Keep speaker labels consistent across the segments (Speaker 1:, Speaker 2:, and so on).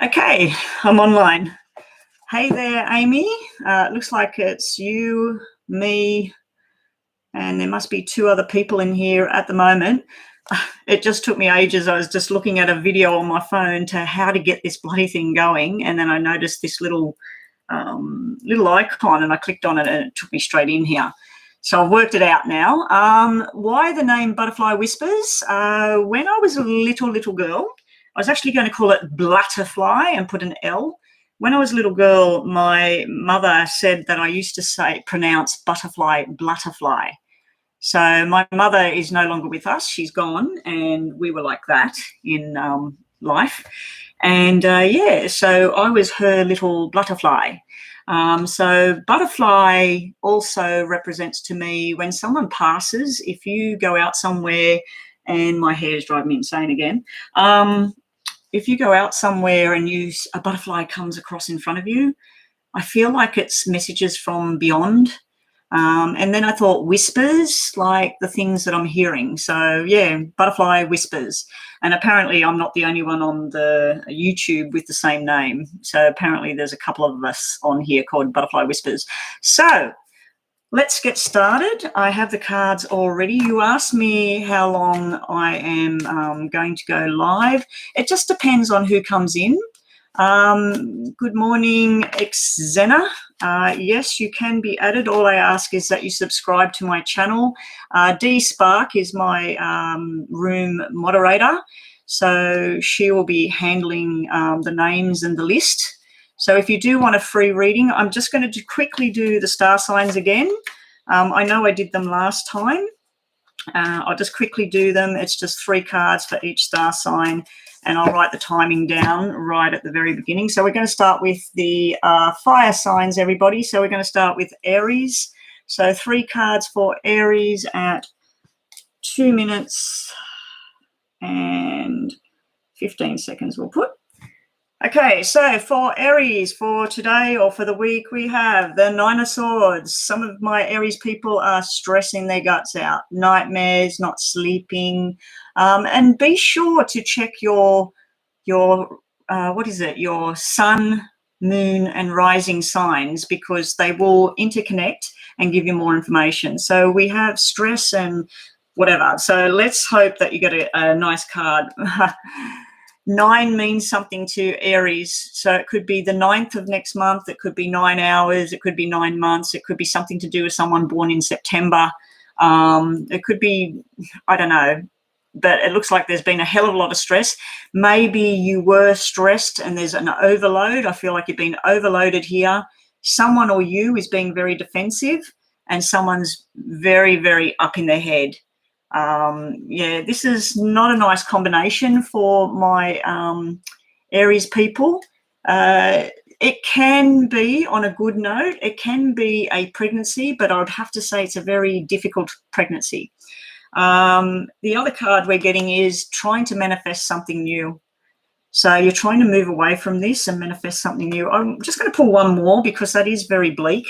Speaker 1: Okay, I'm online. Hey there, Amy. Looks like it's you, me, and there must be two other people in here at the moment. It just took me ages. I was just looking at a video on my phone to how to get this bloody thing going, and then I noticed this little icon, and I clicked on it, and it took me straight in here. So I've worked it out now. Why the name Butterfly Whispers? When I was a little girl, I was actually going to call it Blutterfly and put an L. When I was a little girl, my mother said that I used to pronounce butterfly, blutterfly. So my mother is no longer with us. She's gone, and we were like that in life. And yeah, so I was her little butterfly. So butterfly also represents to me when someone passes. If you go out somewhere, and my hair is driving me insane again. If you go out somewhere and a butterfly comes across in front of you, I feel like it's messages from beyond. And then I thought whispers, like the things that I'm hearing. So yeah, butterfly whispers. And apparently I'm not the only one on the YouTube with the same name. So apparently there's a couple of us on here called Butterfly Whispers. So let's get started. I have the cards already. You asked me how long I am going to go live. It just depends on who comes in. Good morning, Xena. Yes, you can be added. All I ask is that you subscribe to my channel. D Spark is my room moderator, so she will be handling the names and the list. So if you do want a free reading, I'm just going to quickly do the star signs again. I know I did them last time. I'll just quickly do them. It's just 3 cards for each star sign, and I'll write the timing down right at the very beginning. So we're going to start with the fire signs, everybody. So we're going to start with Aries. So 3 cards for Aries at 2 minutes and 15 seconds we'll put. Okay, so for Aries, for today or for the week, we have the 9 of Swords. Some of my Aries people are stressing their guts out, nightmares, not sleeping, and be sure to check your your sun, moon, and rising signs, because they will interconnect and give you more information. So we have stress and whatever. So let's hope that you get a nice card. 9 means something to Aries. So it could be the 9th of next month. It could be 9 hours. It could be 9 months. It could be something to do with someone born in September. It could be, I don't know, but it looks like there's been a hell of a lot of stress. Maybe you were stressed and there's an overload. I feel like you've been overloaded here. Someone or you is being very defensive, and someone's very, very up in their head. Yeah, this is not a nice combination for my Aries people. It can be on a good note. It can be a pregnancy, but I would have to say it's a very difficult pregnancy. The other card we're getting is trying to manifest something new. So you're trying to move away from this and manifest something new. I'm just going to pull one more because that is very bleak.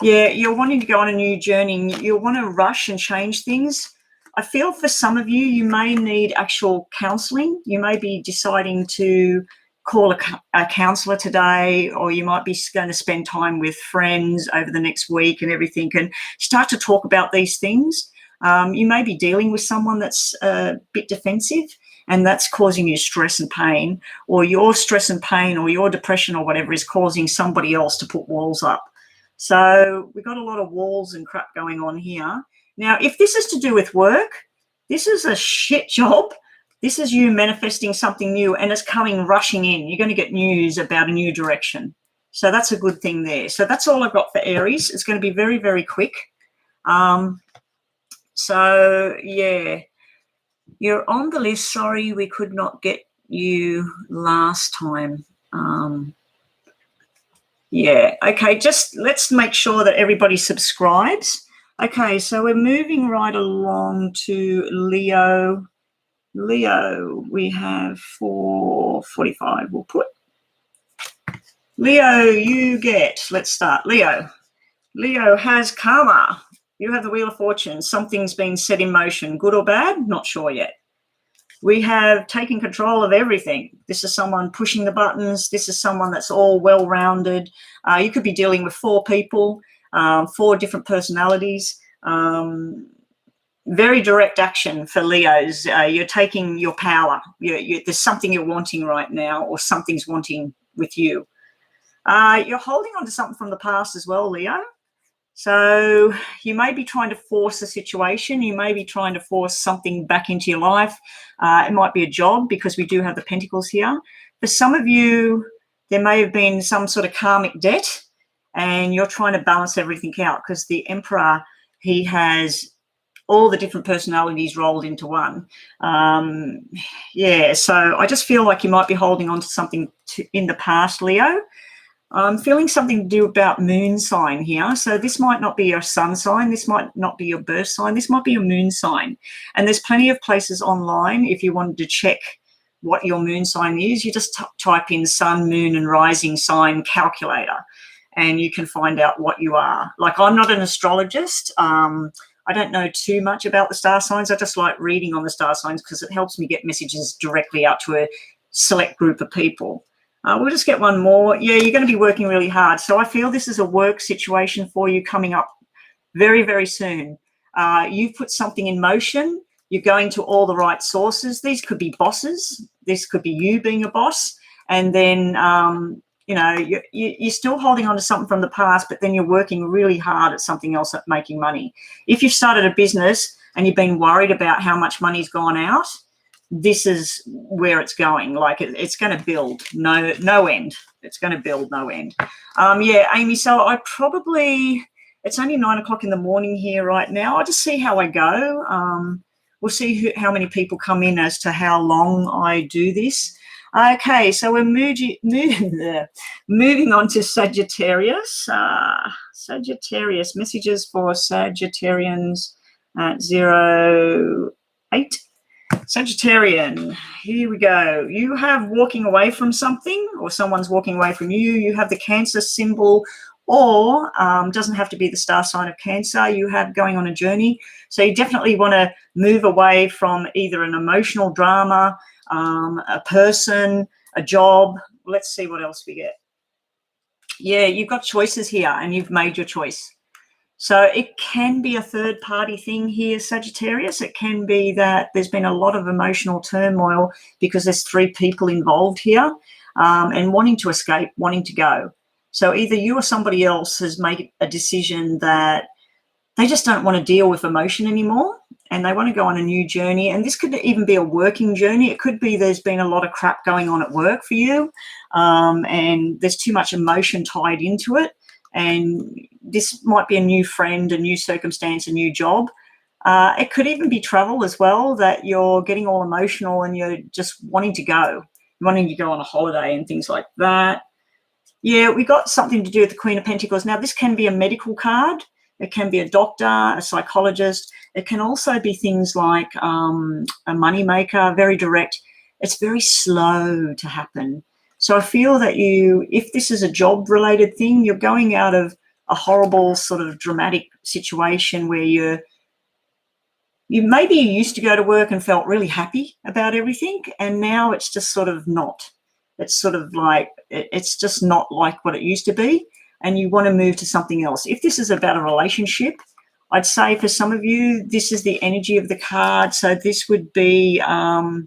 Speaker 1: Yeah, you're wanting to go on a new journey. You want to rush and change things. I feel for some of you, you may need actual counselling. You may be deciding to call a counsellor today, or you might be going to spend time with friends over the next week and everything, and start to talk about these things. You may be dealing with someone that's a bit defensive, and that's causing you stress and pain, or your stress and pain or your depression or whatever is causing somebody else to put walls up. So we've got a lot of walls and crap going on here. Now, if this is to do with work, this is a shit job. This is you manifesting something new, and it's coming rushing in. You're going to get news about a new direction. So that's a good thing there. So that's all I've got for Aries. It's going to be very, very quick. So, yeah, you're on the list. Sorry, we could not get you last time. Yeah, okay, just let's make sure that everybody subscribes. Okay, so we're moving right along to Leo. Leo, we have 4:45, we'll put. Leo, you get, let's start. Leo has karma. You have the Wheel of Fortune. Something's been set in motion, good or bad, not sure yet. We have taken control of everything. This is someone pushing the buttons. This is someone that's all well-rounded. You could be dealing with 4 people, 4 different personalities. Very direct action for Leos. You're taking your power. There's something you're wanting right now, or something's wanting with you. You're holding on to something from the past as well, Leo. So you may be trying to force a situation. You may be trying to force something back into your life. It might be a job, because we do have the Pentacles here. For some of you, there may have been some sort of karmic debt, and you're trying to balance everything out, because the Emperor, he has all the different personalities rolled into one. Yeah, so I just feel like you might be holding on to something in the past, Leo. I'm feeling something to do about moon sign here. So this might not be your sun sign. This might not be your birth sign. This might be your moon sign. And there's plenty of places online, if you wanted to check what your moon sign is, you just type in sun, moon, and rising sign calculator, and you can find out what you are. Like, I'm not an astrologist. I don't know too much about the star signs. I just like reading on the star signs, because it helps me get messages directly out to a select group of people. We'll just get one more. Yeah, you're going to be working really hard. So I feel this is a work situation for you coming up very, very soon. You've put something in motion. You're going to all the right sources. These could be bosses. This could be you being a boss. And then, you know, you're still holding on to something from the past, but then you're working really hard at something else, at making money. If you've started a business and you've been worried about how much money's gone out, this is where it's going. Like, it's going to build no end. It's going to build no end. Yeah, Amy, so I probably, it's only 9 o'clock in the morning here right now. I'll just see how I go. We'll see how many people come in as to how long I do this. Okay, so we're moving on to Sagittarius. Sagittarius, messages for Sagittarians at 08. Sagittarian, here we go. You have walking away from something, or someone's walking away from you. You have the Cancer symbol, or doesn't have to be the star sign of Cancer. You have going on a journey. So you definitely want to move away from either an emotional drama, a person, a job. Let's see what else we get. Yeah, you've got choices here, and you've made your choice. So it can be a third-party thing here, Sagittarius. It can be that there's been a lot of emotional turmoil because there's 3 people involved here, and wanting to escape, wanting to go. So either you or somebody else has made a decision that they just don't want to deal with emotion anymore, and they want to go on a new journey. And this could even be a working journey. It could be there's been a lot of crap going on at work for you, and there's too much emotion tied into it. And this might be a new friend, a new circumstance, a new job. It could even be travel as well, that you're getting all emotional and you're just wanting to go on a holiday and things like that. Yeah, we got something to do with the Queen of Pentacles. Now, this can be a medical card. It can be a doctor, a psychologist. It can also be things like a money maker, very direct. It's very slow to happen. So I feel that if this is a job-related thing, you're going out of a horrible sort of dramatic situation where you maybe you used to go to work and felt really happy about everything, and now it's just sort of not. It's sort of like, it's just not like what it used to be, and you want to move to something else. If this is about a relationship, I'd say for some of you, this is the energy of the card. So this would be an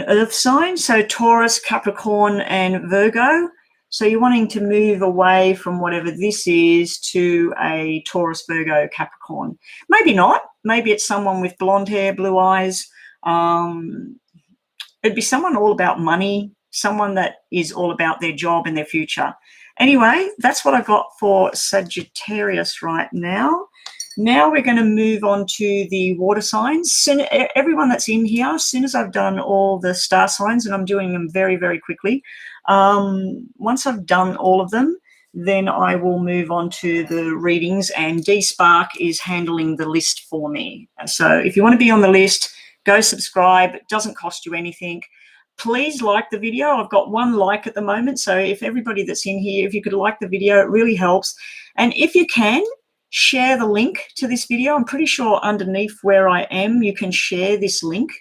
Speaker 1: earth sign, so Taurus, Capricorn, and Virgo. So you're wanting to move away from whatever this is to a Taurus, Virgo, Capricorn. Maybe not. Maybe it's someone with blonde hair, blue eyes. It'd be someone all about money, someone that is all about their job and their future. Anyway, that's what I got for Sagittarius right now. Now we're going to move on to the water signs. Everyone that's in here, as soon as I've done all the star signs, and I'm doing them very, very quickly, once I've done all of them, then I will move on to the readings, and D Spark is handling the list for me. So if you want to be on the list, go subscribe. It doesn't cost you anything. Please like the video. I've got 1 like at the moment. So if everybody that's in here, if you could like the video, it really helps. And if you can, share the link to this video. I'm pretty sure underneath where I am, you can share this link.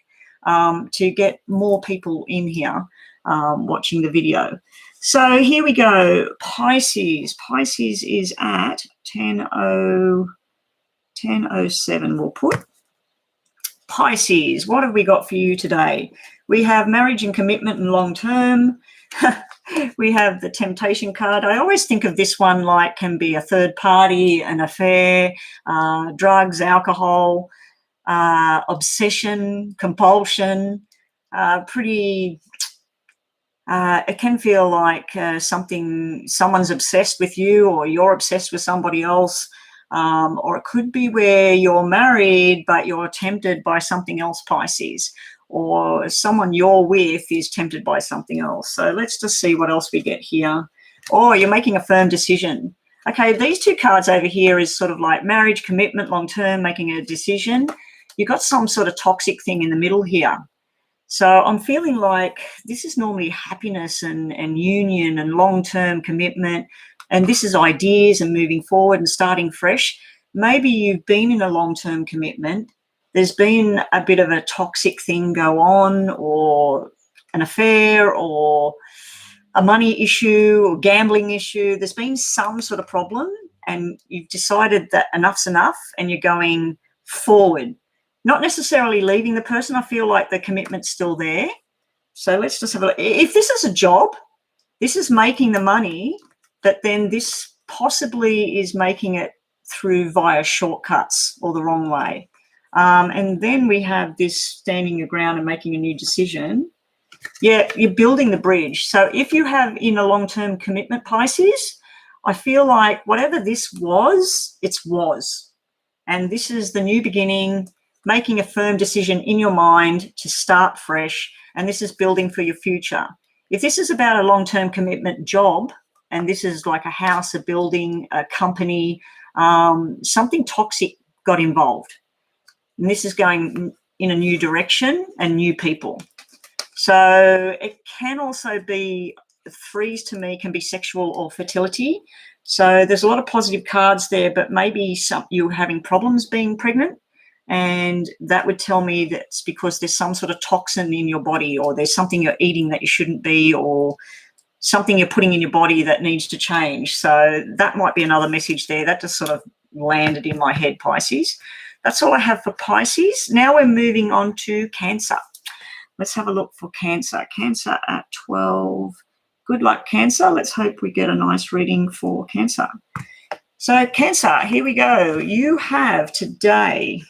Speaker 1: to get more people in here watching the video. So here we go. Pisces. Pisces is at 10:07, we'll put. Pisces, what have we got for you today? We have marriage and commitment and long term. We have the temptation card. I always think of this one like can be a third party, an affair, drugs, alcohol, obsession, compulsion, it can feel like someone's obsessed with you, or you're obsessed with somebody else. Or it could be where you're married but you're tempted by something else, Pisces, or someone you're with is tempted by something else. So let's just see what else we get here. Oh, you're making a firm decision. Okay, these two cards over here is sort of like marriage, commitment, long-term, making a decision. You've got some sort of toxic thing in the middle here. So I'm feeling like this is normally happiness and union and long-term commitment. And this is ideas and moving forward and starting fresh. Maybe you've been in a long-term commitment. There's been a bit of a toxic thing go on, or an affair, or a money issue, or gambling issue. There's been some sort of problem, and you've decided that enough's enough and you're going forward. Not necessarily leaving the person. I feel like the commitment's still there. So let's just have a look. If this is a job, this is making the money, but then this possibly is making it through via shortcuts or the wrong way. And then we have this standing your ground and making a new decision. Yeah, you're building the bridge. So if you have in a long-term commitment, Pisces, I feel like whatever this was, it's was. And this is the new beginning, making a firm decision in your mind to start fresh. And this is building for your future. If this is about a long-term commitment job, and this is like a house, a building, a company, something toxic got involved. And this is going in a new direction and new people. So it can also be, threes to me can be sexual or fertility. So there's a lot of positive cards there, but maybe you're having problems being pregnant. And that would tell me that's because there's some sort of toxin in your body, or there's something you're eating that you shouldn't be, or something you're putting in your body that needs to change. So that might be another message there. That just sort of landed in my head, Pisces. That's all I have for Pisces. Now we're moving on to Cancer. Let's have a look for Cancer. Cancer at 12. Good luck, Cancer. Let's hope we get a nice reading for Cancer. So Cancer, here we go. You have today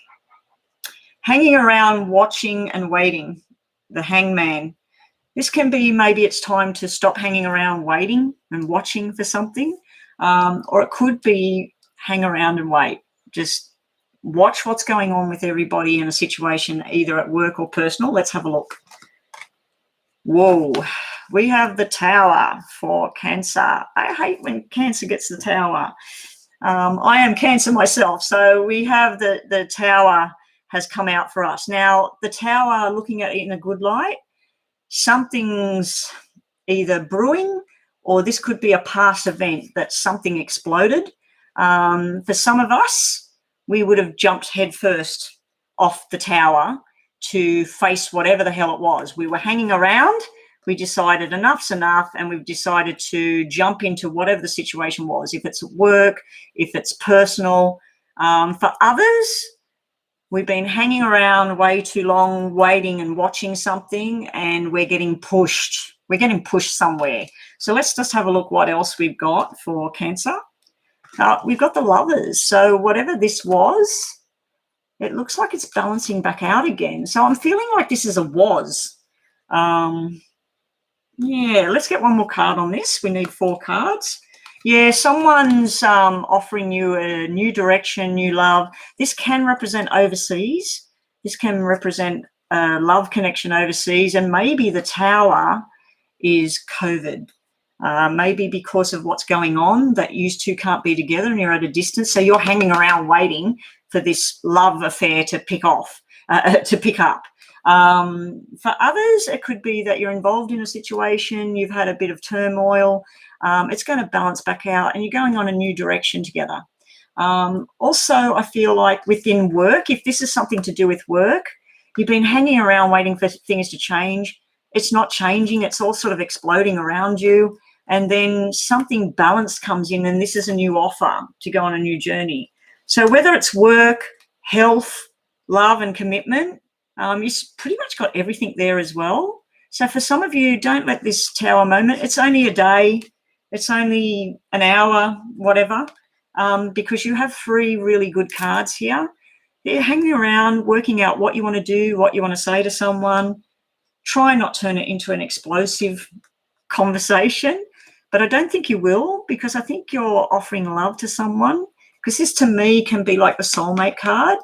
Speaker 1: hanging around, watching and waiting, the Hangman. This can be maybe it's time to stop hanging around waiting and watching for something, or it could be hang around and wait. Just watch what's going on with everybody in a situation, either at work or personal. Let's have a look. Whoa, we have the Tower for Cancer. I hate when Cancer gets the Tower. I am Cancer myself, so we have the Tower has come out for us. Now, the Tower, looking at it in a good light, something's either brewing, or this could be a past event that something exploded. For some of us, we would have jumped headfirst off the Tower to face whatever the hell it was. We were hanging around, we decided enough's enough, and we've decided to jump into whatever the situation was, if it's at work, if it's personal. For others, we've been hanging around way too long, waiting and watching something, and we're getting pushed. We're getting pushed somewhere. So let's just have a look what else we've got for Cancer. We've got the Lovers. So whatever this was, it looks like it's balancing back out again. So I'm feeling like this is a was. Yeah, let's get one more card on this. We need 4 cards. Yeah, someone's offering you a new direction, new love. This can represent overseas. This can represent a love connection overseas. And maybe the Tower is COVID. Maybe because of what's going on that you two can't be together and you're at a distance. So you're hanging around waiting for this love affair to pick up. For others, it could be that you're involved in a situation, you've had a bit of turmoil, it's going to balance back out and you're going on a new direction together. Also, I feel like within work, if this is something to do with work, You've been hanging around waiting for things to change. It's not changing. It's all sort of exploding around you. And then something balanced comes in, and this is a new offer to go on a new journey. So whether it's work, health, love and commitment, you've pretty much got everything there as well. So for some of you, don't let this Tower moment, it's only a day, it's only an hour, whatever, because you have 3 really good cards here. They're hanging around, working out what you want to do, what you want to say to someone. Try not turn it into an explosive conversation, but I don't think you will, because I think you're offering love to someone, because this to me can be like the soulmate card,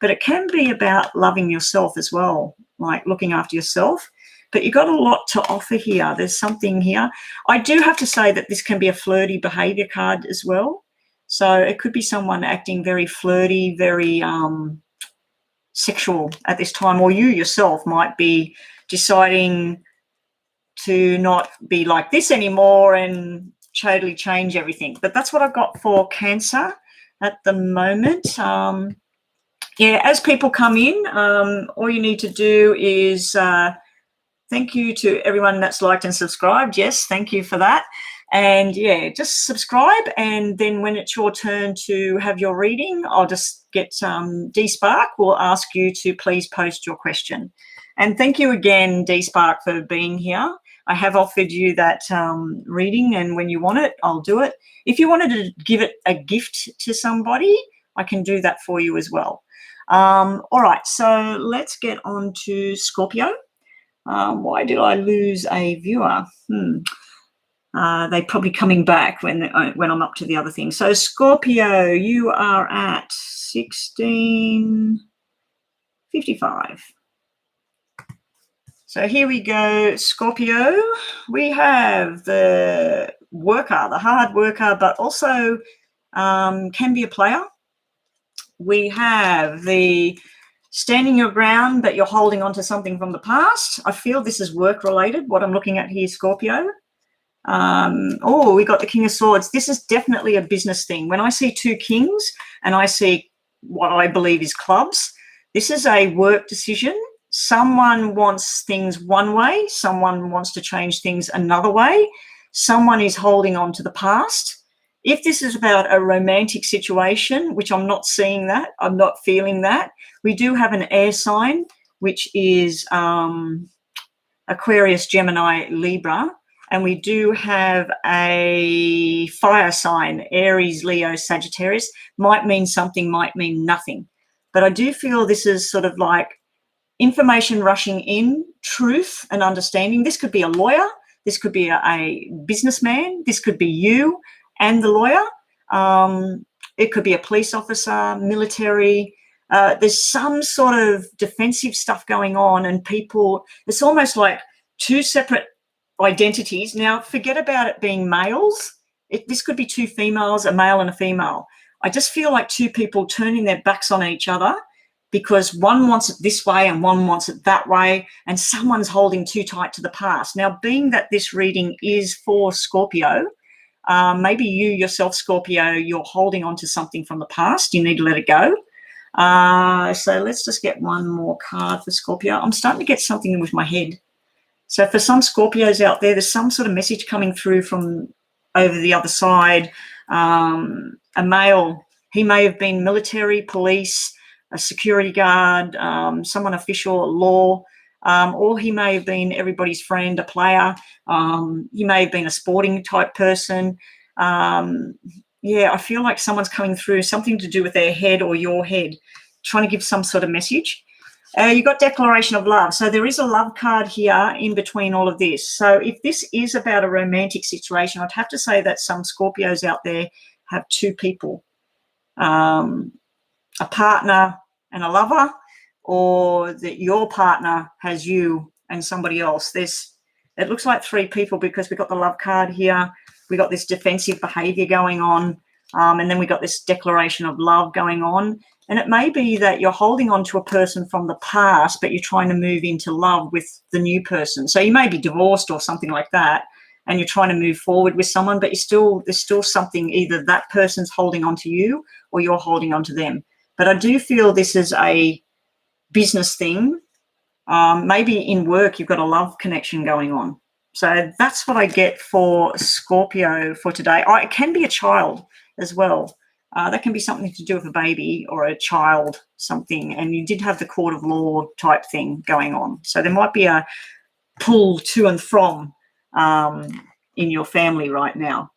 Speaker 1: but it can be about loving yourself as well, like looking after yourself. But you've got a lot to offer here. There's something here. I do have to say that this can be a flirty behavior card as well. So it could be someone acting very flirty, very sexual at this time, or you yourself might be deciding to not be like this anymore and totally change everything. But that's what I've got for Cancer at the moment. Yeah, as people come in, all you need to do is thank you to everyone that's liked and subscribed. Yes, thank you for that. And yeah, just subscribe, and then when it's your turn to have your reading, I'll just get D-Spark will ask you to please post your question. And thank you again, D-Spark, for being here. I have offered you that reading, and when you want it, I'll do it. If you wanted to give it a gift to somebody, I can do that for you as well. All right, so let's get on to Scorpio. Why did I lose a viewer? They're probably coming back when I'm up to the other thing. So Scorpio, you are at 1655. So here we go, Scorpio. We have the worker, the hard worker, but also can be a player. We have the standing your ground, but you're holding on to something from the past. I feel this is work-related, what I'm looking at here, Scorpio. Oh, we got the King of Swords. This is definitely a business thing. When I see 2 kings and I see what I believe is clubs, this is a work decision. Someone wants things one way. Someone wants to change things another way. Someone is holding on to the past. If this is about a romantic situation, which I'm not seeing that, I'm not feeling that, we do have an air sign, which is Aquarius, Gemini, Libra. And we do have a fire sign, Aries, Leo, Sagittarius. Might mean something, might mean nothing. But I do feel this is sort of like information rushing in, truth and understanding. This could be a lawyer. This could be a businessman. This could be you and the lawyer. It could be a police officer, military. There's some sort of defensive stuff going on, and people, it's almost like 2 separate identities. Now, forget about it being males. This could be 2 females, a male and a female. I just feel like 2 people turning their backs on each other because one wants it this way and one wants it that way, and someone's holding too tight to the past. Now, being that this reading is for Scorpio, maybe you yourself, Scorpio, you're holding on to something from the past. You need to let it go. So let's just get one more card for Scorpio. I'm starting to get something with my head. So for some Scorpios out there, there's some sort of message coming through from over the other side. A male, he may have been military, police, a security guard, someone official, law, or he may have been everybody's friend, a player. He may have been a sporting type person. Yeah, I feel like someone's coming through, something to do with their head or your head, trying to give some sort of message. You got Declaration of Love. So there is a love card here in between all of this. So if this is about a romantic situation, I'd have to say that some Scorpios out there have 2 people, a partner and a lover, or that your partner has you and somebody else. It looks like 3 people because we got the love card here. We got this defensive behavior going on, and then we got this declaration of love going on. And it may be that you're holding on to a person from the past, but you're trying to move into love with the new person. So you may be divorced or something like that, and you're trying to move forward with someone, but there's still something, either that person's holding on to you or you're holding on to them. But I do feel this is a business thing, Maybe in work you've got a love connection going on. So that's what I get for Scorpio for today. It can be a child as well. That can be something to do with a baby or a child, something. And you did have the court of law type thing going on. So there might be a pull to and from in your family right now.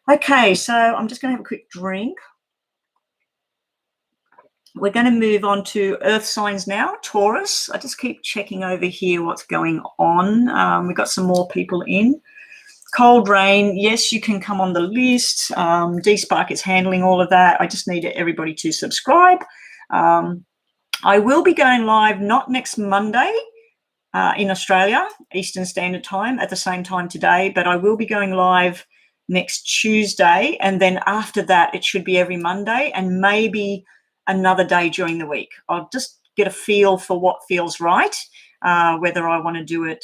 Speaker 1: Okay, so I'm just going to have a quick drink. We're going to move on to earth signs now. Taurus. I just keep checking over here what's going on. We've got some more people in. Cold Rain, yes, you can come on the list. D-Spark is handling all of that. I just need everybody to subscribe. I will be going live not next Monday in Australia, Eastern Standard Time, at the same time today, but I will be going live next Tuesday, and then after that it should be every Monday and maybe another day during the week. I'll just get a feel for what feels right, whether I want to do it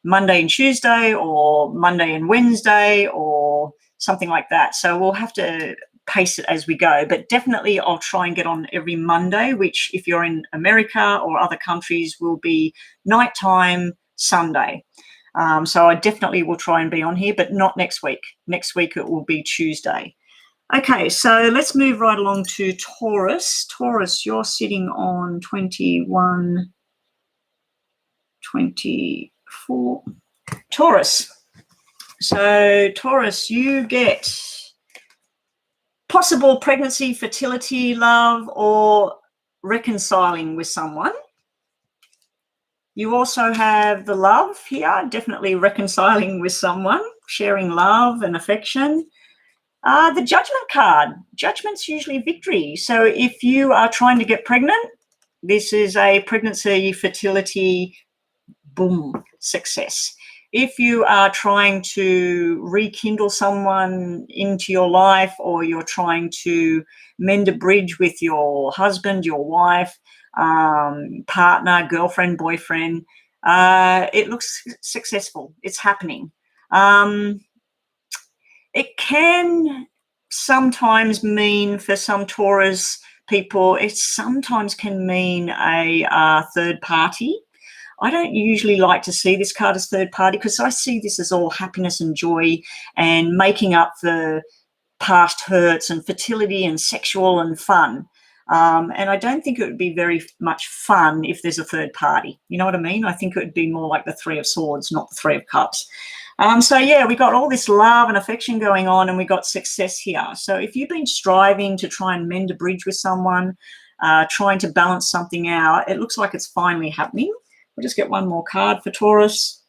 Speaker 1: Monday and Tuesday or Monday and Wednesday or something like that. So we'll have to pace it as we go, but definitely I'll try and get on every Monday, which if you're in America or other countries will be nighttime Sunday. So I definitely will try and be on here, but not next week. Next week it will be Tuesday. Okay, so let's move right along to Taurus. Taurus, you're sitting on 21, 24. Taurus. So Taurus, you get possible pregnancy, fertility, love, or reconciling with someone. You also have the love here, definitely reconciling with someone, sharing love and affection. The Judgment card. Judgment's usually victory. So if you are trying to get pregnant, this is a pregnancy, fertility, boom, success. If you are trying to rekindle someone into your life, or you're trying to mend a bridge with your husband, your wife, partner, girlfriend, boyfriend, it looks successful. It's happening. It can sometimes mean, for some Taurus people, it sometimes can mean a third party. I don't usually like to see this card as third party, because I see this as all happiness and joy and making up for past hurts and fertility and sexual and fun. And I don't think it would be very much fun if there's a third party. You know what I mean? I think it would be more like the Three of Swords, not the Three of Cups. So yeah, we got all this love and affection going on, and we got success here. So if you've been striving to try and mend a bridge with someone, trying to balance something out, it looks like it's finally happening. We'll just get one more card for Taurus.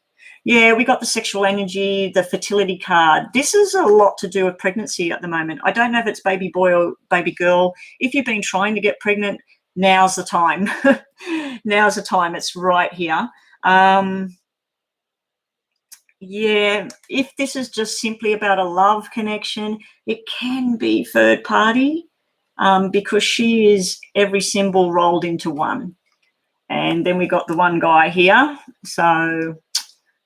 Speaker 1: Yeah, we got the sexual energy, the fertility card. This is a lot to do with pregnancy at the moment. I don't know if it's baby boy or baby girl. If you've been trying to get pregnant, now's the time. Now's the time. It's right here. Yeah, if this is just simply about a love connection, it can be third party, because she is every symbol rolled into one. And then we got the one guy here. So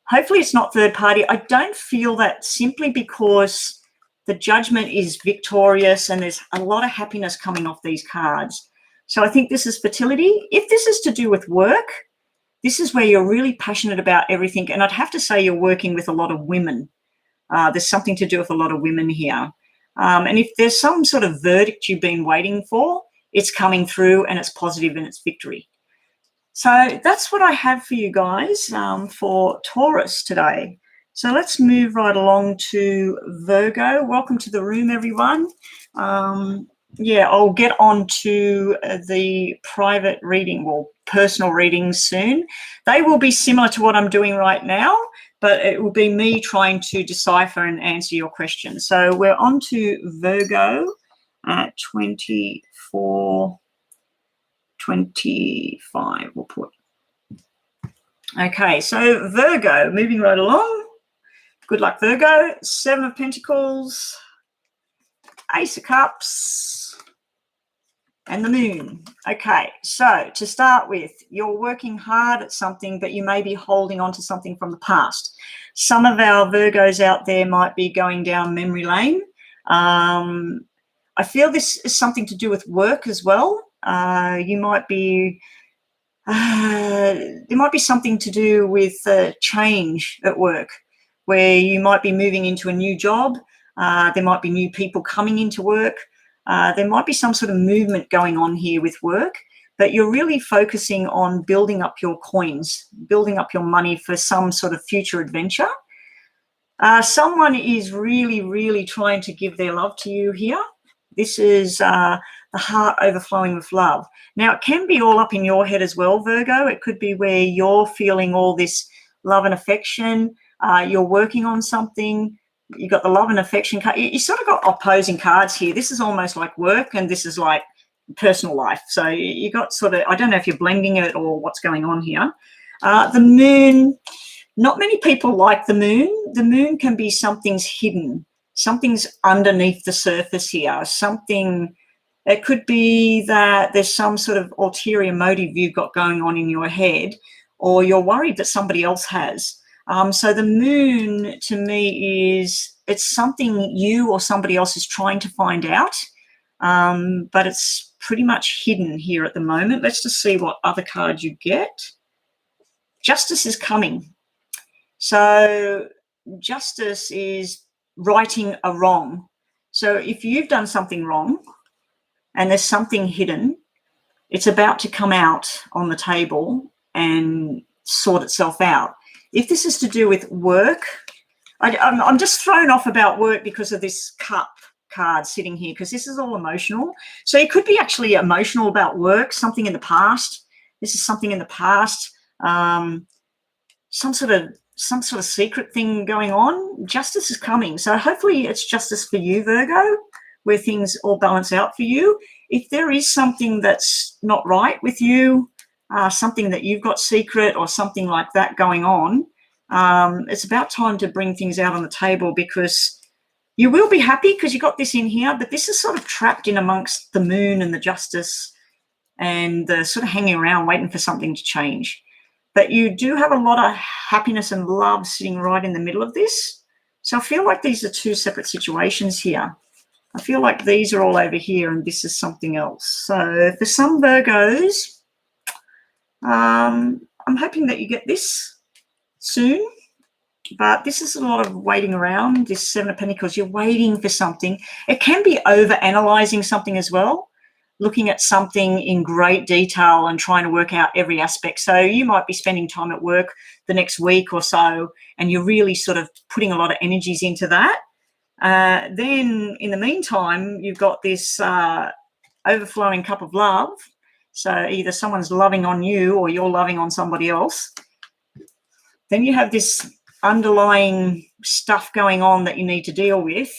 Speaker 1: hopefully it's not third party. I don't feel that, simply because the Judgment is victorious and there's a lot of happiness coming off these cards. So I think this is fertility. If this is to do with work, this is where you're really passionate about everything. And I'd have to say you're working with a lot of women. There's something to do with a lot of women here. And if there's some sort of verdict you've been waiting for, it's coming through and it's positive and it's victory. So that's what I have for you guys for Taurus today. So let's move right along to Virgo. Welcome to the room, everyone. Yeah, I'll get on to the private reading, well, personal readings soon. They will be similar to what I'm doing right now, but it will be me trying to decipher and answer your questions. So we're on to Virgo at 24, 25, we'll put. Okay, so Virgo, moving right along. Good luck, Virgo. Seven of Pentacles, Ace of Cups, and the Moon. Okay, so to start with, you're working hard at something, but you may be holding on to something from the past. Some of our Virgos out there might be going down memory lane. I feel this is something to do with work as well. You might be There might be something to do with change at work, where you might be moving into a new job. There might be new people coming into work. There might be some sort of movement going on here with work, but you're really focusing on building up your coins, building up your money for some sort of future adventure. Someone is really, really trying to give their love to you here. This is the heart overflowing with love. Now, it can be all up in your head as well, Virgo. It could be where you're feeling all this love and affection. You're working on something. You got the love and affection card. You sort of got opposing cards here. This is almost like work, and this is like personal life. So you got sort of, I don't know if you're blending it or what's going on here. The moon, not many people like the moon. The moon can be something's hidden. Something's underneath the surface here. Something, it could be that there's some sort of ulterior motive you've got going on in your head, or you're worried that somebody else has. So the moon to me is, it's something you or somebody else is trying to find out, but it's pretty much hidden here at the moment. Let's just see what other card you get. Justice is coming. So justice is righting a wrong. So if you've done something wrong and there's something hidden, it's about to come out on the table and sort itself out. If this is to do with work, I'm just thrown off about work because of this cup card sitting here, because this is all emotional. So it could be actually emotional about work, something in the past. This is something in the past, some sort of secret thing going on. Justice is coming. So hopefully it's justice for you, Virgo, where things all balance out for you. If there is something that's not right with you, something that you've got secret or something like that going on, it's about time to bring things out on the table, because you will be happy because you got this in here, but this is sort of trapped in amongst the moon and the justice and the sort of hanging around waiting for something to change. But you do have a lot of happiness and love sitting right in the middle of this. So I feel like these are two separate situations here. I feel like these are all over here and this is something else. So for some Virgos, I'm hoping that you get this soon, but this is a lot of waiting around. This Seven of Pentacles, you're waiting for something. It can be over-analyzing something as well, looking at something in great detail and trying to work out every aspect. So you might be spending time at work the next week or so, and you're really sort of putting a lot of energies into that. Then in the meantime, you've got this overflowing cup of love. So either someone's loving on you or you're loving on somebody else. Then you have this underlying stuff going on that you need to deal with,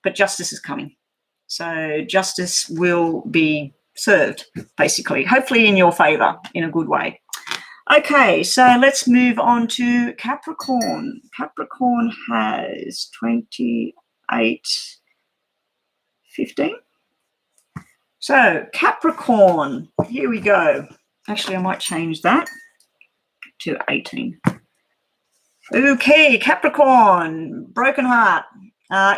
Speaker 1: but justice is coming. So justice will be served, basically, hopefully in your favor, in a good way. Okay, so let's move on to Capricorn. Capricorn has 28:15. So Capricorn, here we go. Actually, I might change that to 18. Okay, Capricorn, broken heart.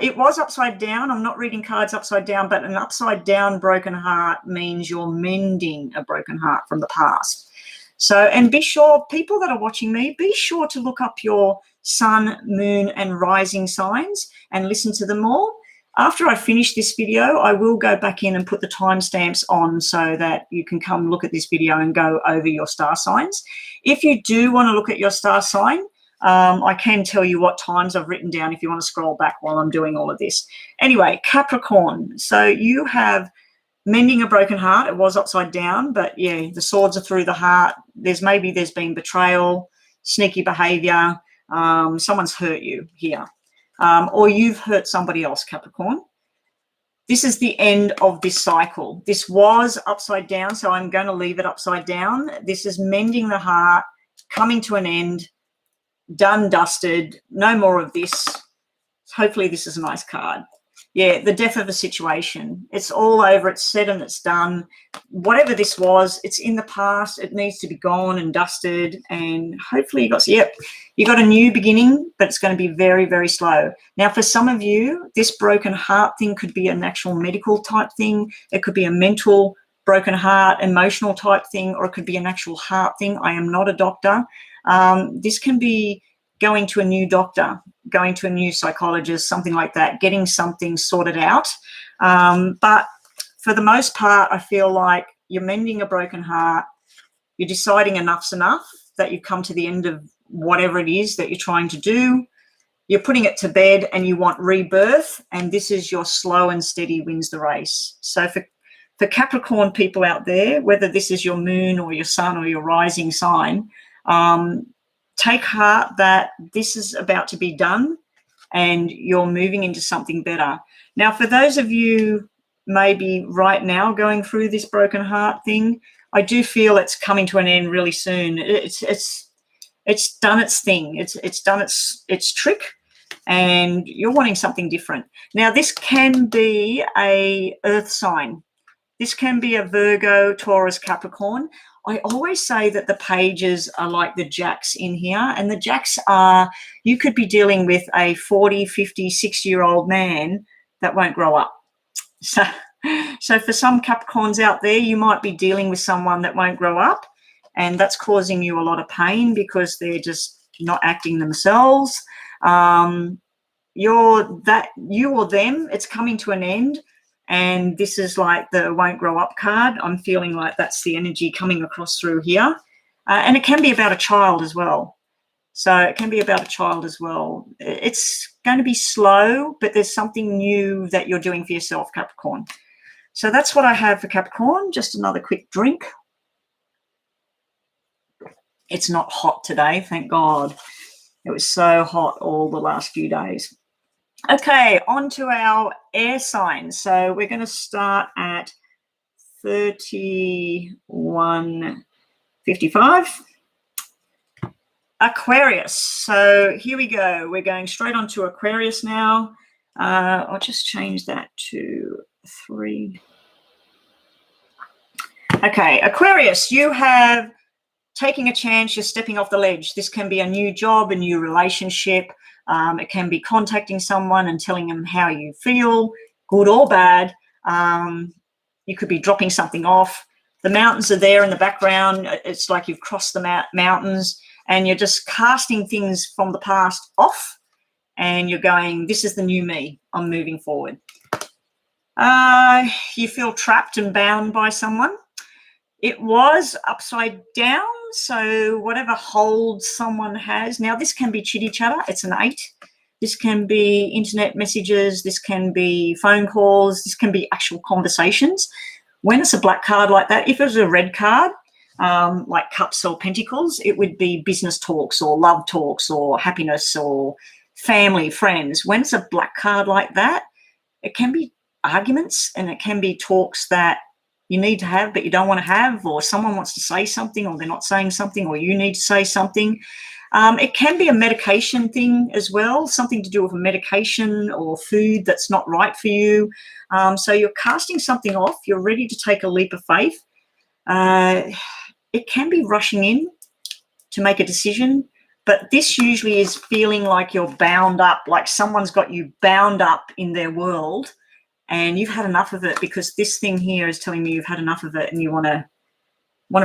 Speaker 1: It was upside down. I'm not reading cards upside down, but an upside down broken heart means you're mending a broken heart from the past. So, and be sure, people that are watching me, be sure to look up your sun, moon, and rising signs and listen to them all. After I finish this video, I will go back in and put the timestamps on so that you can come look at this video and go over your star signs. If you do want to look at your star sign, I can tell you what times I've written down if you want to scroll back while I'm doing all of this. Anyway, Capricorn. So you have mending a broken heart. It was upside down, but yeah, the swords are through the heart. There's been betrayal, sneaky behavior. Someone's hurt you here, or you've hurt somebody else, Capricorn. This is the end of this cycle. This was upside down, so I'm going to leave it upside down. This is mending the heart, coming to an end. Done, dusted, no more of this. Hopefully this is a nice card. Yeah, the death of a situation. It's all over, it's said and it's done. Whatever this was, it's in the past. It needs to be gone and dusted, and hopefully you got a new beginning, but it's going to be very, very slow. Now, for some of you, this broken heart thing could be an actual medical type thing. It could be a mental broken heart, emotional type thing, or it could be an actual heart thing. I am not a doctor. This can be going to a new doctor, going to a new psychologist, something like that, getting something sorted out. But for the most part, I feel like you're mending a broken heart. You're deciding enough's enough, that you've come to the end of whatever it is that you're trying to do. You're putting it to bed and you want rebirth, and this is your slow and steady wins the race. So for Capricorn people out there, whether this is your moon or your sun or your rising sign, take heart that this is about to be done and you're moving into something better. Now, for those of you maybe right now going through this broken heart thing, I do feel it's coming to an end really soon. It's done its thing. It's done its trick, and you're wanting something different. Now, this can be a earth sign. This can be a Virgo, Taurus, Capricorn. I always say that the pages are like the jacks in here, and the jacks are, you could be dealing with a 40, 50, 60-year-old man that won't grow up. So for some Capricorns out there, you might be dealing with someone that won't grow up, and that's causing you a lot of pain because they're just not acting themselves. You or them, it's coming to an end, and this is like the won't grow up card. I'm feeling like that's the energy coming across through here. And it can be about a child as well. So it can be about a child as well. It's going to be slow, but there's something new that you're doing for yourself, Capricorn. So that's what I have for Capricorn. Just another quick drink. It's not hot today, thank God. It was so hot all the last few days. Okay, on to our air signs. So we're going to start at 31:55. Aquarius. So here we go. We're going straight on to Aquarius now. I'll just change that to 3. Okay, Aquarius, you have taking a chance, you're stepping off the ledge. This can be a new job, a new relationship. It can be contacting someone and telling them how you feel, good or bad. You could be dropping something off. The mountains are there in the background. It's like you've crossed the mountains and you're just casting things from the past off, and you're going, this is the new me. I'm moving forward. You feel trapped and bound by someone. It was upside down, so whatever hold someone has. Now, this can be chitty chatter. It's an 8. This can be internet messages. This can be phone calls. This can be actual conversations. When it's a black card like that, if it was a red card, like cups or pentacles, it would be business talks or love talks or happiness or family, friends. When it's a black card like that, it can be arguments, and it can be talks that you need to have but you don't want to have, or someone wants to say something or they're not saying something, or you need to say something. It can be a medication thing as well, something to do with a medication or food that's not right for you. So you're casting something off. You're ready to take a leap of faith. It can be rushing in to make a decision, but this usually is feeling like you're bound up, like someone's got you bound up in their world, and you've had enough of it, because this thing here is telling me you've had enough of it and you want to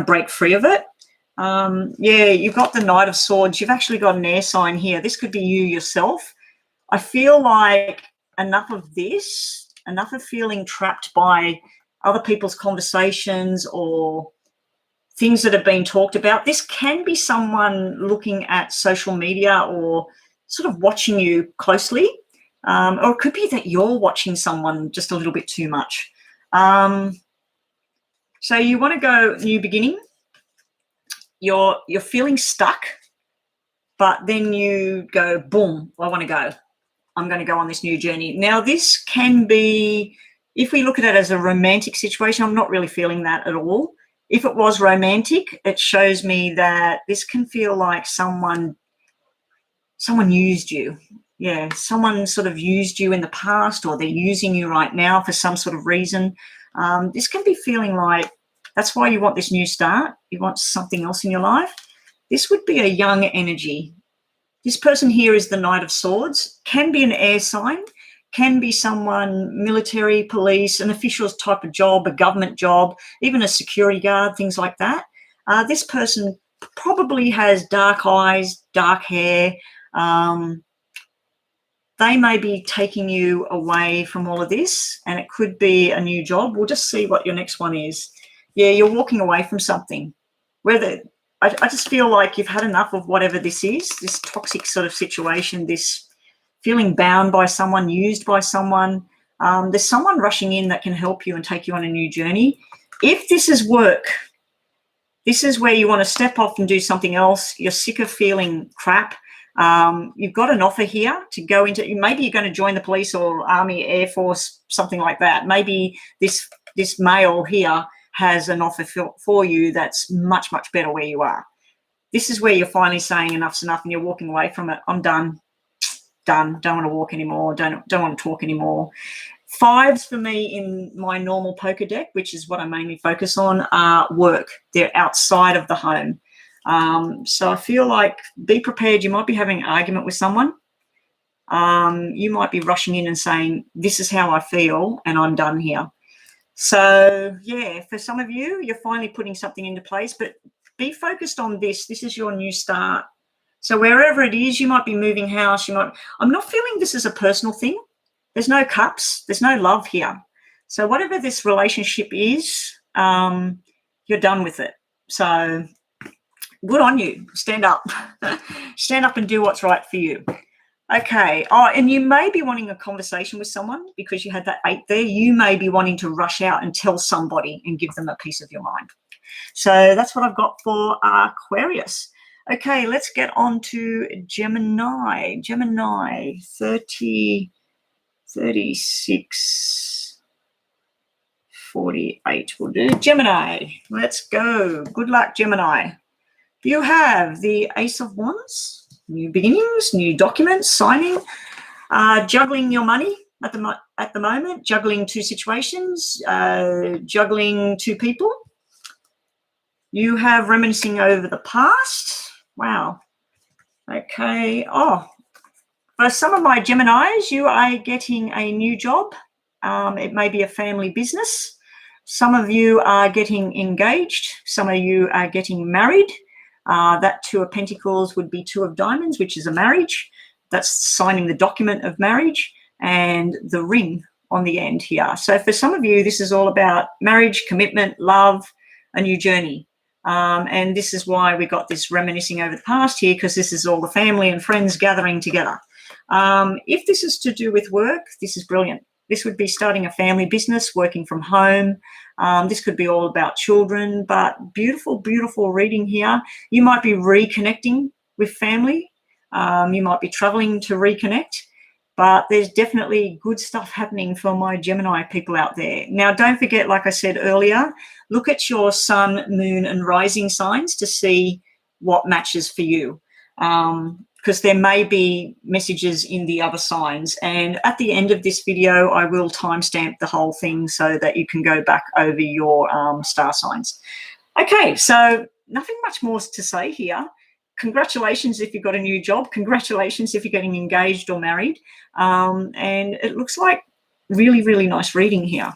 Speaker 1: break free of it. Yeah, you've got the Knight of Swords. You've actually got an air sign here. This could be you yourself. I feel like enough of this, enough of feeling trapped by other people's conversations or things that have been talked about. This can be someone looking at social media or sort of watching you closely. Or it could be that you're watching someone just a little bit too much. So you want to go new beginning. You're feeling stuck, but then you go, boom, I want to go. I'm going to go on this new journey. Now, this can be, if we look at it as a romantic situation, I'm not really feeling that at all. If it was romantic, it shows me that this can feel like someone used you. Yeah, someone sort of used you in the past, or they're using you right now for some sort of reason. This can be feeling like that's why you want this new start. You want something else in your life. This would be a young energy. This person here is the Knight of Swords, can be an air sign, can be someone military, police, an official type of job, a government job, even a security guard, things like that. This person probably has dark eyes, dark hair. They may be taking you away from all of this, and it could be a new job. We'll just see what your next one is. Yeah, you're walking away from something. Whether I just feel like you've had enough of whatever this is, this toxic sort of situation, this feeling bound by someone, used by someone. There's someone rushing in that can help you and take you on a new journey. If this is work, this is where you want to step off and do something else. You're sick of feeling crap. You've got an offer here to go into. Maybe you're going to join the police or army, air force, something like that. Maybe this male here has an offer for you that's much, much better where you are. This is where you're finally saying enough's enough and you're walking away from it. I'm done. Don't want to walk anymore. Don't want to talk anymore. Fives for me in my normal poker deck, which is what I mainly focus on, are work. They're outside of the home. So I feel like be prepared. You might be having an argument with someone. You might be rushing in and saying, this is how I feel and I'm done here. So, yeah, for some of you, you're finally putting something into place, but be focused on this. This is your new start. So wherever it is, you might be moving house. I'm not feeling this as a personal thing. There's no cups. There's no love here. So whatever this relationship is, you're done with it. So good on you. Stand up. Stand up and do what's right for you. Okay. Oh, and you may be wanting a conversation with someone because you had that 8 there. You may be wanting to rush out and tell somebody and give them a piece of your mind. So that's what I've got for Aquarius. Okay, let's get on to Gemini. Gemini, 30, 36, 48 will do. Gemini, let's go. Good luck, Gemini. You have the Ace of Wands. New beginnings, new documents, signing, juggling your money at the moment, juggling 2 situations, juggling 2 people. You have reminiscing over the past. Wow. Okay. Oh, for some of my Geminis, you are getting a new job. It may be a family business. Some of you are getting engaged. Some of you are getting married. That 2 of Pentacles would be 2 of Diamonds, which is a marriage. That's signing the document of marriage and the ring on the end here. So for some of you, this is all about marriage, commitment, love, a new journey. And this is why we got this reminiscing over the past here, because this is all the family and friends gathering together. If this is to do with work, this is brilliant. This would be starting a family business, working from home. This could be all about children, but beautiful, beautiful reading here. You might be reconnecting with family. You might be traveling to reconnect, but there's definitely good stuff happening for my Gemini people out there. Now, don't forget, like I said earlier, look at your sun, moon, and rising signs to see what matches for you. Because there may be messages in the other signs. And at the end of this video, I will timestamp the whole thing so that you can go back over your star signs. Okay, so nothing much more to say here. Congratulations if you've got a new job. Congratulations if you're getting engaged or married. And it looks like really, really nice reading here.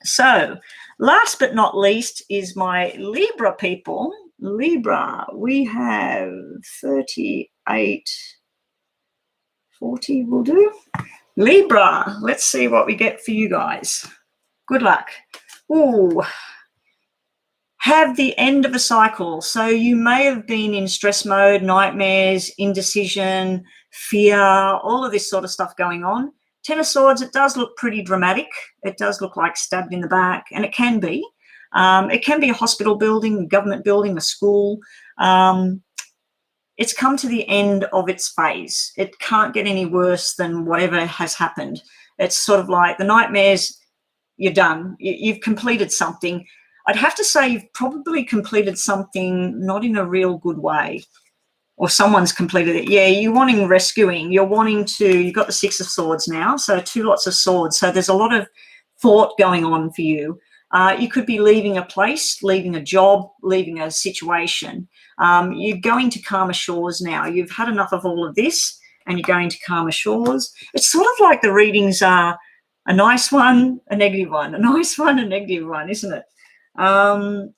Speaker 1: So last but not least is my Libra people. Libra, we have 38, 40 will do. Libra, let's see what we get for you guys. Good luck. Ooh, have the end of a cycle. So you may have been in stress mode, nightmares, indecision, fear, all of this sort of stuff going on. 10 of Swords, it does look pretty dramatic. It does look like stabbed in the back, and it can be. It can be a hospital building, a government building, a school. It's come to the end of its phase. It can't get any worse than whatever has happened. It's sort of like the nightmares, you're done. You've completed something. I'd have to say you've probably completed something not in a real good way, or someone's completed it. Yeah, you're wanting rescuing. You're wanting to, you've got the 6 of Swords now, so 2 lots of swords. So there's a lot of thought going on for you. You could be leaving a place, leaving a job, leaving a situation. You're going to calmer shores now. You've had enough of all of this, and you're going to calmer shores. It's sort of like the readings are a nice one, a negative one, a nice one, a negative one, isn't it?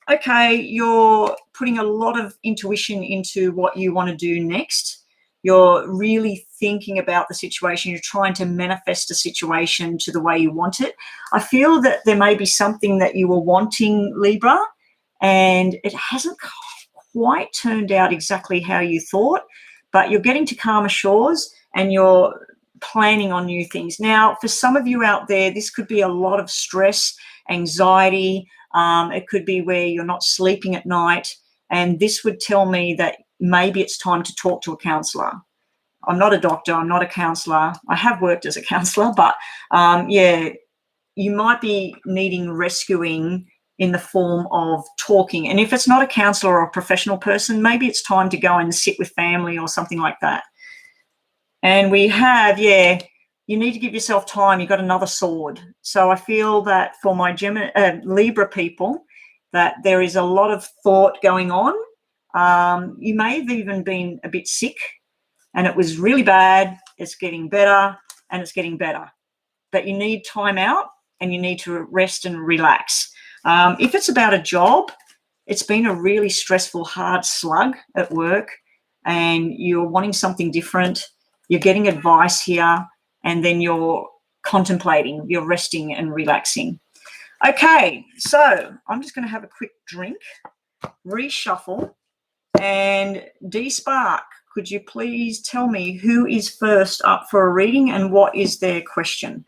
Speaker 1: Okay, you're putting a lot of intuition into what you want to do next. You're really thinking about the situation. You're trying to manifest a situation to the way you want it. I feel that there may be something that you were wanting, Libra, and it hasn't quite turned out exactly how you thought, but you're getting to calmer shores and you're planning on new things. Now, for some of you out there, this could be a lot of stress, anxiety. It could be where you're not sleeping at night, and this would tell me that maybe it's time to talk to a counsellor. I'm not a doctor. I'm not a counsellor. I have worked as a counsellor, but yeah, you might be needing rescuing in the form of talking. And if it's not a counsellor or a professional person, maybe it's time to go and sit with family or something like that. And we have, yeah, you need to give yourself time. You've got another sword. So I feel that for my Libra people, that there is a lot of thought going on. You may have even been a bit sick and it was really bad. It's getting better and it's getting better. But you need time out and you need to rest and relax. If it's about a job, it's been a really stressful, hard slug at work and you're wanting something different. You're getting advice here and then you're contemplating, you're resting and relaxing. Okay, so I'm just going to have a quick drink, reshuffle, and D-Spark, could you please tell me who is first up for a reading and what is their question?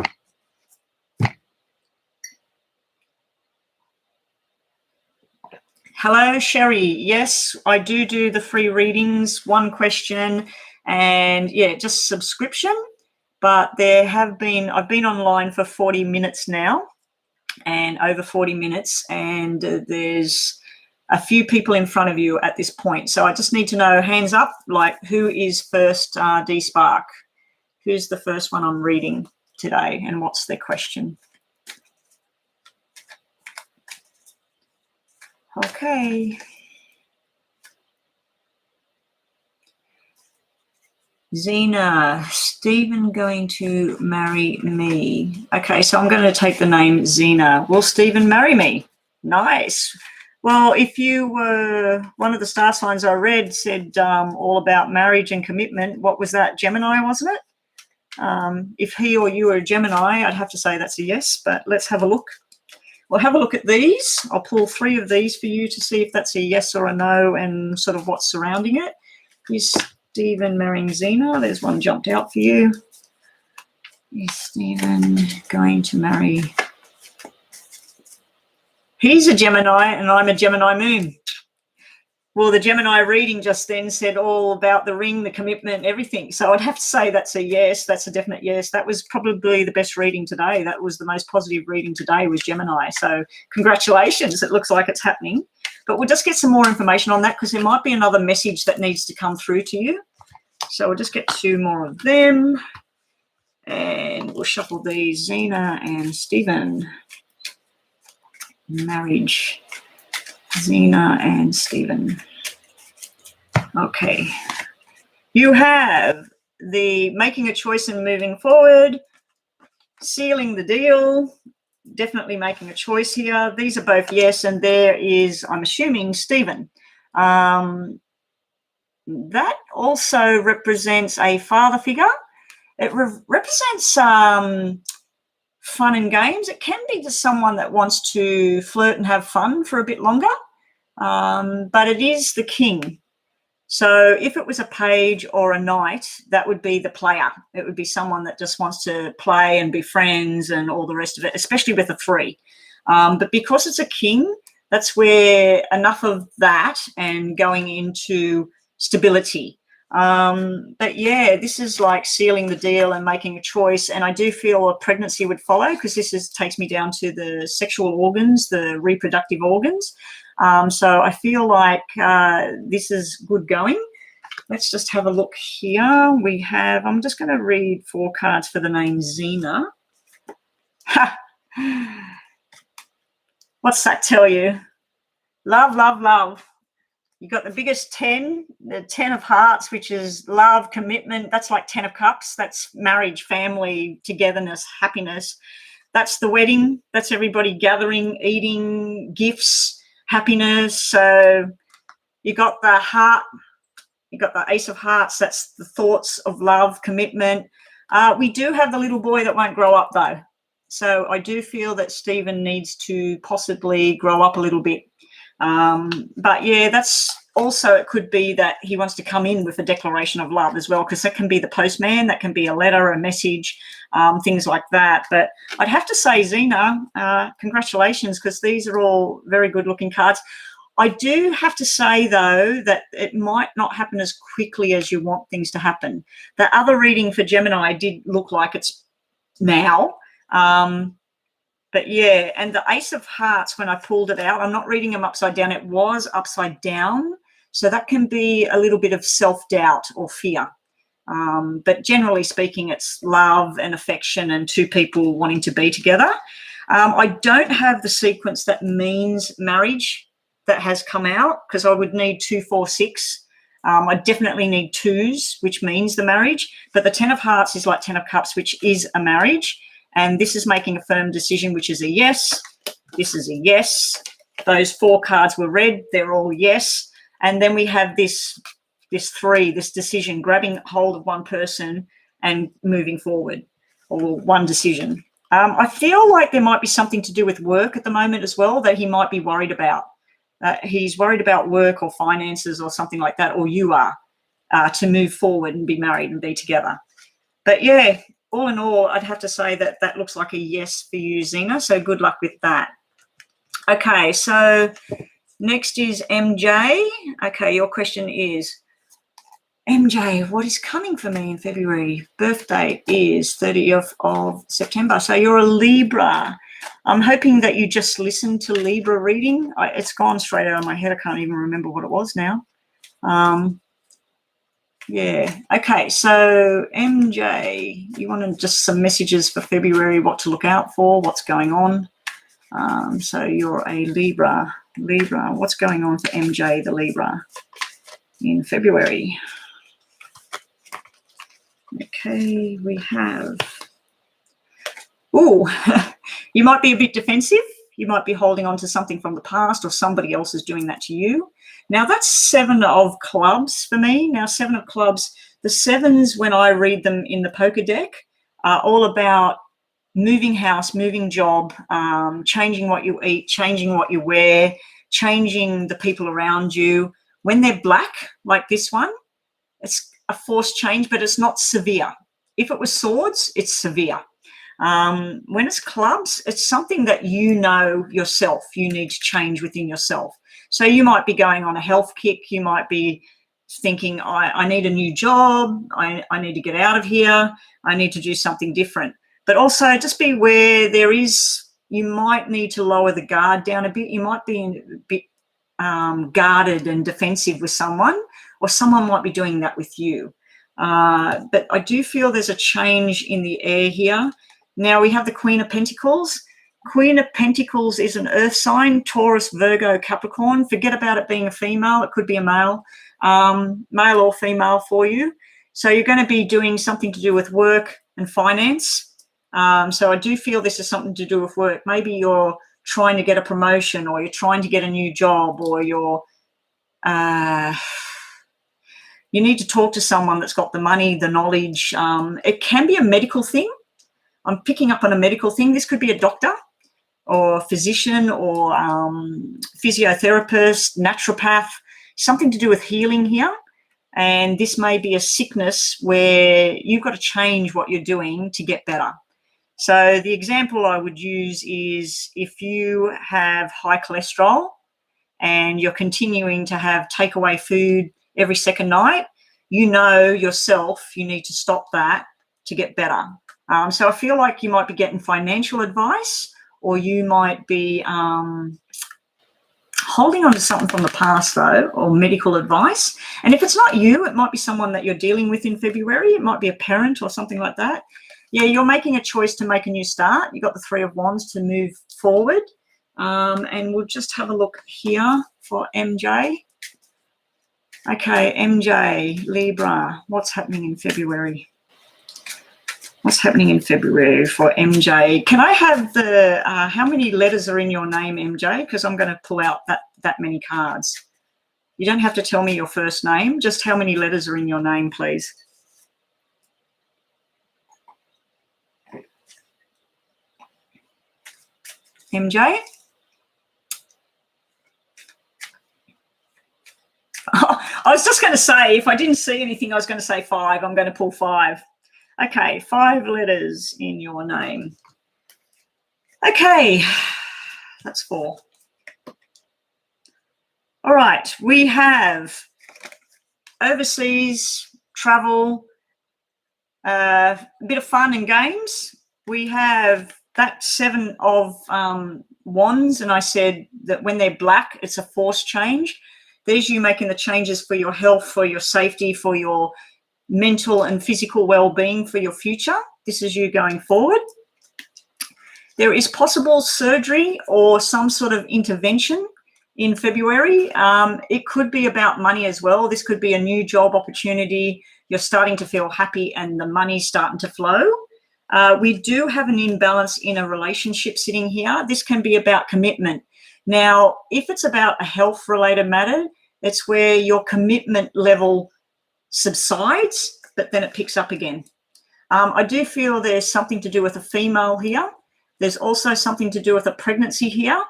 Speaker 1: Hello, Sherry. Yes, I do the free readings, one question, and yeah, just subscription. But there have been, I've been online for 40 minutes now and over 40 minutes, and there's a few people in front of you at this point. So I just need to know, hands up, like who is first, D-Spark? Who's the first one I'm reading today and what's their question? Okay. Zena, Stephen going to marry me. Okay, so I'm going to take the name Zena. Will Stephen marry me? Nice. Well, if you were one of the star signs I read said all about marriage and commitment, what was that? Gemini, wasn't it? If he or you are a Gemini, I'd have to say that's a yes, but let's have a look. We'll have a look at these. I'll pull 3 of these for you to see if that's a yes or a no and sort of what's surrounding it. Is Stephen marrying Zena? There's one jumped out for you. Is Stephen going to marry? He's a Gemini and I'm a Gemini moon. Well, the Gemini reading just then said all about the ring, the commitment, everything. So I'd have to say that's a yes. That's a definite yes. That was probably the best reading today. That was the most positive reading today was Gemini. So congratulations. It looks like it's happening. But we'll just get some more information on that because there might be another message that needs to come through to you. So we'll just get 2 more of them. And we'll shuffle these. Zena and Stephen. Marriage. Zena and Stephen. Okay. You have the making a choice and moving forward, sealing the deal, definitely making a choice here. These are both yes, and there is, I'm assuming, Stephen. That also represents a father figure. It represents fun and games. It can be just someone that wants to flirt and have fun for a bit longer, but it is the king. So if it was a page or a knight, that would be the player. It would be someone that just wants to play and be friends and all the rest of it, especially with a 3. But because it's a king, that's where enough of that and going into stability. But yeah, this is like sealing the deal and making a choice. And I do feel a pregnancy would follow because this takes me down to the sexual organs, the reproductive organs. So I feel like this is good going. Let's just have a look here. We have, I'm just going to read 4 cards for the name Zena. What's that tell you? Love, love, love. You got the biggest 10, the 10 of hearts, which is love, commitment. That's like 10 of cups. That's marriage, family, togetherness, happiness. That's the wedding. That's everybody gathering, eating, gifts, happiness. So you got the heart. You got the Ace of Hearts. That's the thoughts of love, commitment. We do have the little boy that won't grow up, though. So I do feel that Stephen needs to possibly grow up a little bit. But yeah, that's also, it could be that he wants to come in with a declaration of love as well, because that can be the postman, that can be a letter, a message, things like that. But I'd have to say, Zena, congratulations, because these are all very good looking cards. I do have to say, though, that it might not happen as quickly as you want things to happen. The other reading for Gemini did look like it's now. But yeah, and the Ace of Hearts, when I pulled it out, I'm not reading them upside down. It was upside down. So that can be a little bit of self-doubt or fear. But generally speaking, it's love and affection and two people wanting to be together. I don't have the sequence that means marriage that has come out, because I would need 2, 4, 6. I definitely need 2s, which means the marriage. But the 10 of Hearts is like 10 of Cups, which is a marriage. And this is making a firm decision, which is a yes. This is a yes. Those 4 cards were red. They're all yes. And then we have this 3, this decision, grabbing hold of one person and moving forward, or one decision. I feel like there might be something to do with work at the moment as well that he might be worried about. He's worried about work or finances or something like that, or you are, to move forward and be married and be together. But yeah, all in all, I'd have to say that that looks like a yes for you, Zena. So good luck with that. Okay, so next is MJ. Okay, your question is, MJ, what is coming for me in February? Birthday is 30th of September. So you're a Libra. I'm hoping that you just listened to Libra reading. It's gone straight out of my head. I can't even remember what it was now. Yeah. Okay. So MJ, you wanted just some messages for February, what to look out for, what's going on. So you're a Libra. Libra, what's going on for MJ, the Libra, in February? Okay, we have, you might be a bit defensive. You might be holding on to something from the past, or somebody else is doing that to you. Now, that's 7 of clubs for me. Now, 7 of clubs, the 7s, when I read them in the poker deck, are all about moving house, moving job, changing what you eat, changing what you wear, changing the people around you. When they're black, like this one, it's a forced change, but it's not severe. If it was swords, it's severe. When it's clubs, it's something that you know yourself, you need to change within yourself. So you might be going on a health kick. You might be thinking, I need a new job. I need to get out of here. I need to do something different. But also just be aware you might need to lower the guard down a bit. You might be a bit guarded and defensive with someone, or someone might be doing that with you. But I do feel there's a change in the air here. Now we have the Queen of Pentacles. Queen of Pentacles is an earth sign, Taurus, Virgo, Capricorn. Forget about it being a female. It could be a male, male or female for you. So you're going to be doing something to do with work and finance. So I do feel this is something to do with work. Maybe you're trying to get a promotion, or you're trying to get a new job, or you need to talk to someone that's got the money, the knowledge. It can be a medical thing. I'm picking up on a medical thing. This could be a doctor or a physician or physiotherapist, naturopath, something to do with healing here. And this may be a sickness where you've got to change what you're doing to get better. So the example I would use is if you have high cholesterol and you're continuing to have takeaway food every second night, you know yourself you need to stop that to get better. So I feel like you might be getting financial advice, or you might be holding on to something from the past, though, or medical advice. And if it's not you, it might be someone that you're dealing with in February. It might be a parent or something like that. Yeah, you're making a choice to make a new start. You've got the 3 of Wands to move forward. And we'll just have a look here for MJ. Okay, MJ, Libra, what's happening in February? What's happening in February for MJ? Can I have the, how many letters are in your name, MJ? Because I'm going to pull out that many cards. You don't have to tell me your first name, just how many letters are in your name, please. MJ? I was just going to say, if I didn't see anything, I was going to say 5. I'm going to pull 5. Okay, 5 letters in your name. Okay, that's 4. All right, we have overseas travel, a bit of fun and games. We have that 7 of wands, and I said that when they're black, it's a forced change. There's you making the changes for your health, for your safety, for your mental and physical well-being, for your future. This is you going forward. There is possible surgery or some sort of intervention in February. It could be about money as well. This could be a new job opportunity. You're starting to feel happy and the money's starting to flow. We do have an imbalance in a relationship sitting here. This can be about commitment. Now, if it's about a health-related matter, it's where your commitment level subsides, but then it picks up again. I do feel there's something to do with a female here. There's also something to do with a pregnancy here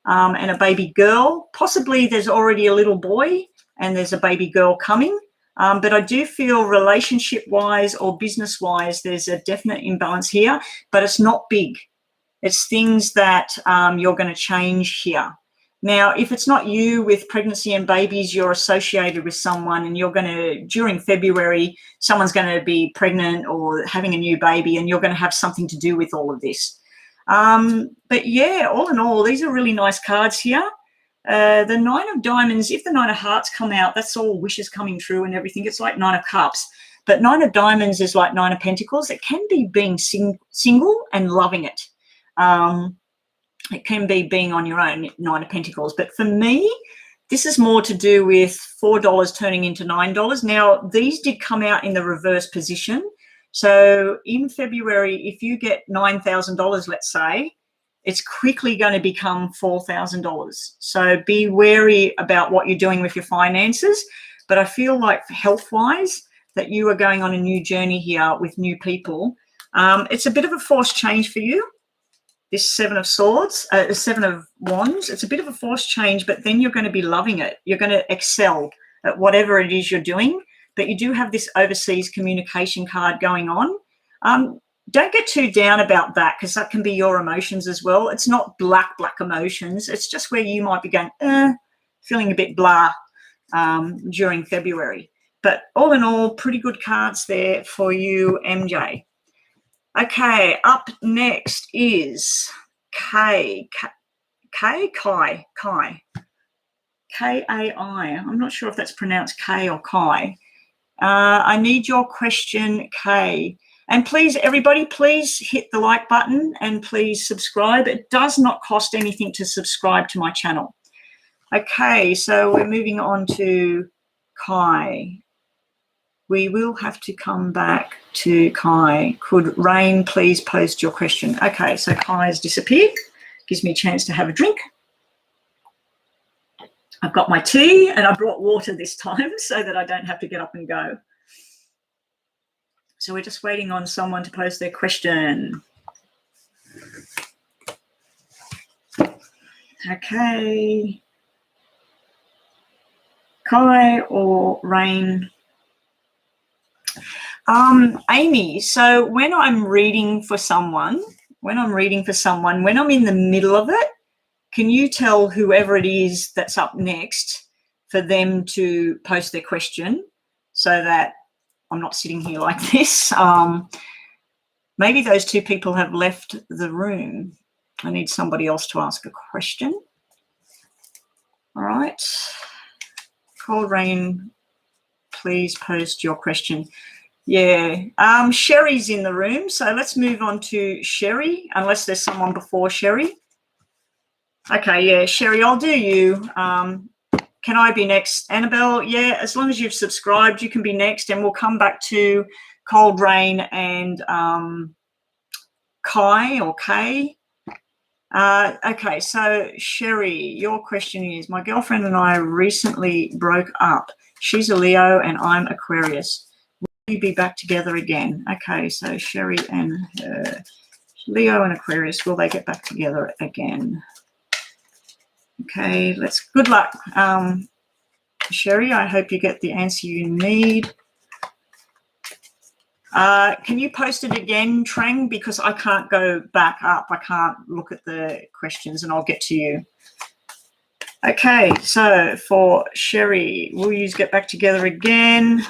Speaker 1: and a baby girl. Possibly there's already a little boy and there's a baby girl coming. But I do feel relationship-wise or business-wise, there's a definite imbalance here, but it's not big. It's things that you're going to change here. Now, if it's not you with pregnancy and babies, you're associated with someone and you're going to, during February, someone's going to be pregnant or having a new baby and you're going to have something to do with all of this. But yeah, all in all, these are really nice cards here. The 9 of Diamonds, if the 9 of Hearts come out, that's all wishes coming true and everything. It's like 9 of Cups. But 9 of Diamonds is like 9 of Pentacles. It can be being single and loving it. It can be being on your own, 9 of Pentacles. But for me, this is more to do with $4 turning into $9. Now, these did come out in the reverse position. So in February, if you get $9,000, let's say, it's quickly going to become $4,000. So be wary about what you're doing with your finances. But I feel like health-wise that you are going on a new journey here with new people. It's a bit of a forced change for you. This 7 of Swords, 7 of Wands, it's a bit of a forced change, but then you're going to be loving it. You're going to excel at whatever it is you're doing. But you do have this overseas communication card going on. Don't get too down about that because that can be your emotions as well. It's not black emotions. It's just where you might be going, feeling a bit blah during February. But all in all, pretty good cards there for you, MJ. Okay, up next is Kai. Kai. K-A-I. I'm not sure if that's pronounced K or Kai. I need your question, Kay. And please, everybody, please hit the like button and please subscribe. It does not cost anything to subscribe to my channel. Okay, so we're moving on to Kai. We will have to come back to Kai. Could Rain please post your question? Okay, so Kai has disappeared. Gives me a chance to have a drink. I've got my tea and I brought water this time so that I don't have to get up and go. So we're just waiting on someone to post their question. Okay. Kai or Rain? Amy, so when I'm reading for someone, when I'm in the middle of it, can you tell whoever it is that's up next for them to post their question so that I'm not sitting here like this? Maybe those 2 people have left the room. I need somebody else to ask a question. All right. Cold Rain, please post your question. Yeah, Sherry's in the room, so let's move on to Sherry, unless there's someone before Sherry. Okay, yeah, Sherry, I'll do you. Can I be next? Annabelle, yeah, as long as you've subscribed, you can be next, and we'll come back to Cold Rain and Kai or Kay. Okay, so Sherry, your question is, my girlfriend and I recently broke up. She's a Leo and I'm Aquarius. Will we be back together again? Okay, so Sherry and her. Leo and Aquarius, will they get back together again? Okay, good luck. Sherry, I hope you get the answer you need. Can you post it again, Trang? Because I can't go back up. I can't look at the questions and I'll get to you. Okay, so for Sherry, will you get back together again?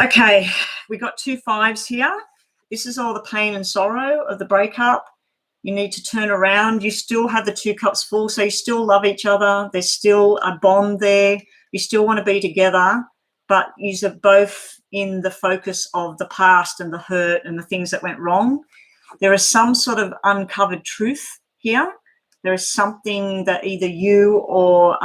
Speaker 1: Okay, we got 2 5s here. This is all the pain and sorrow of the breakup. You need to turn around. You still have the 2 cups full, so you still love each other. There's still a bond there. You still want to be together, but you're both in the focus of the past and the hurt and the things that went wrong. There is some sort of uncovered truth here. There is something that either you or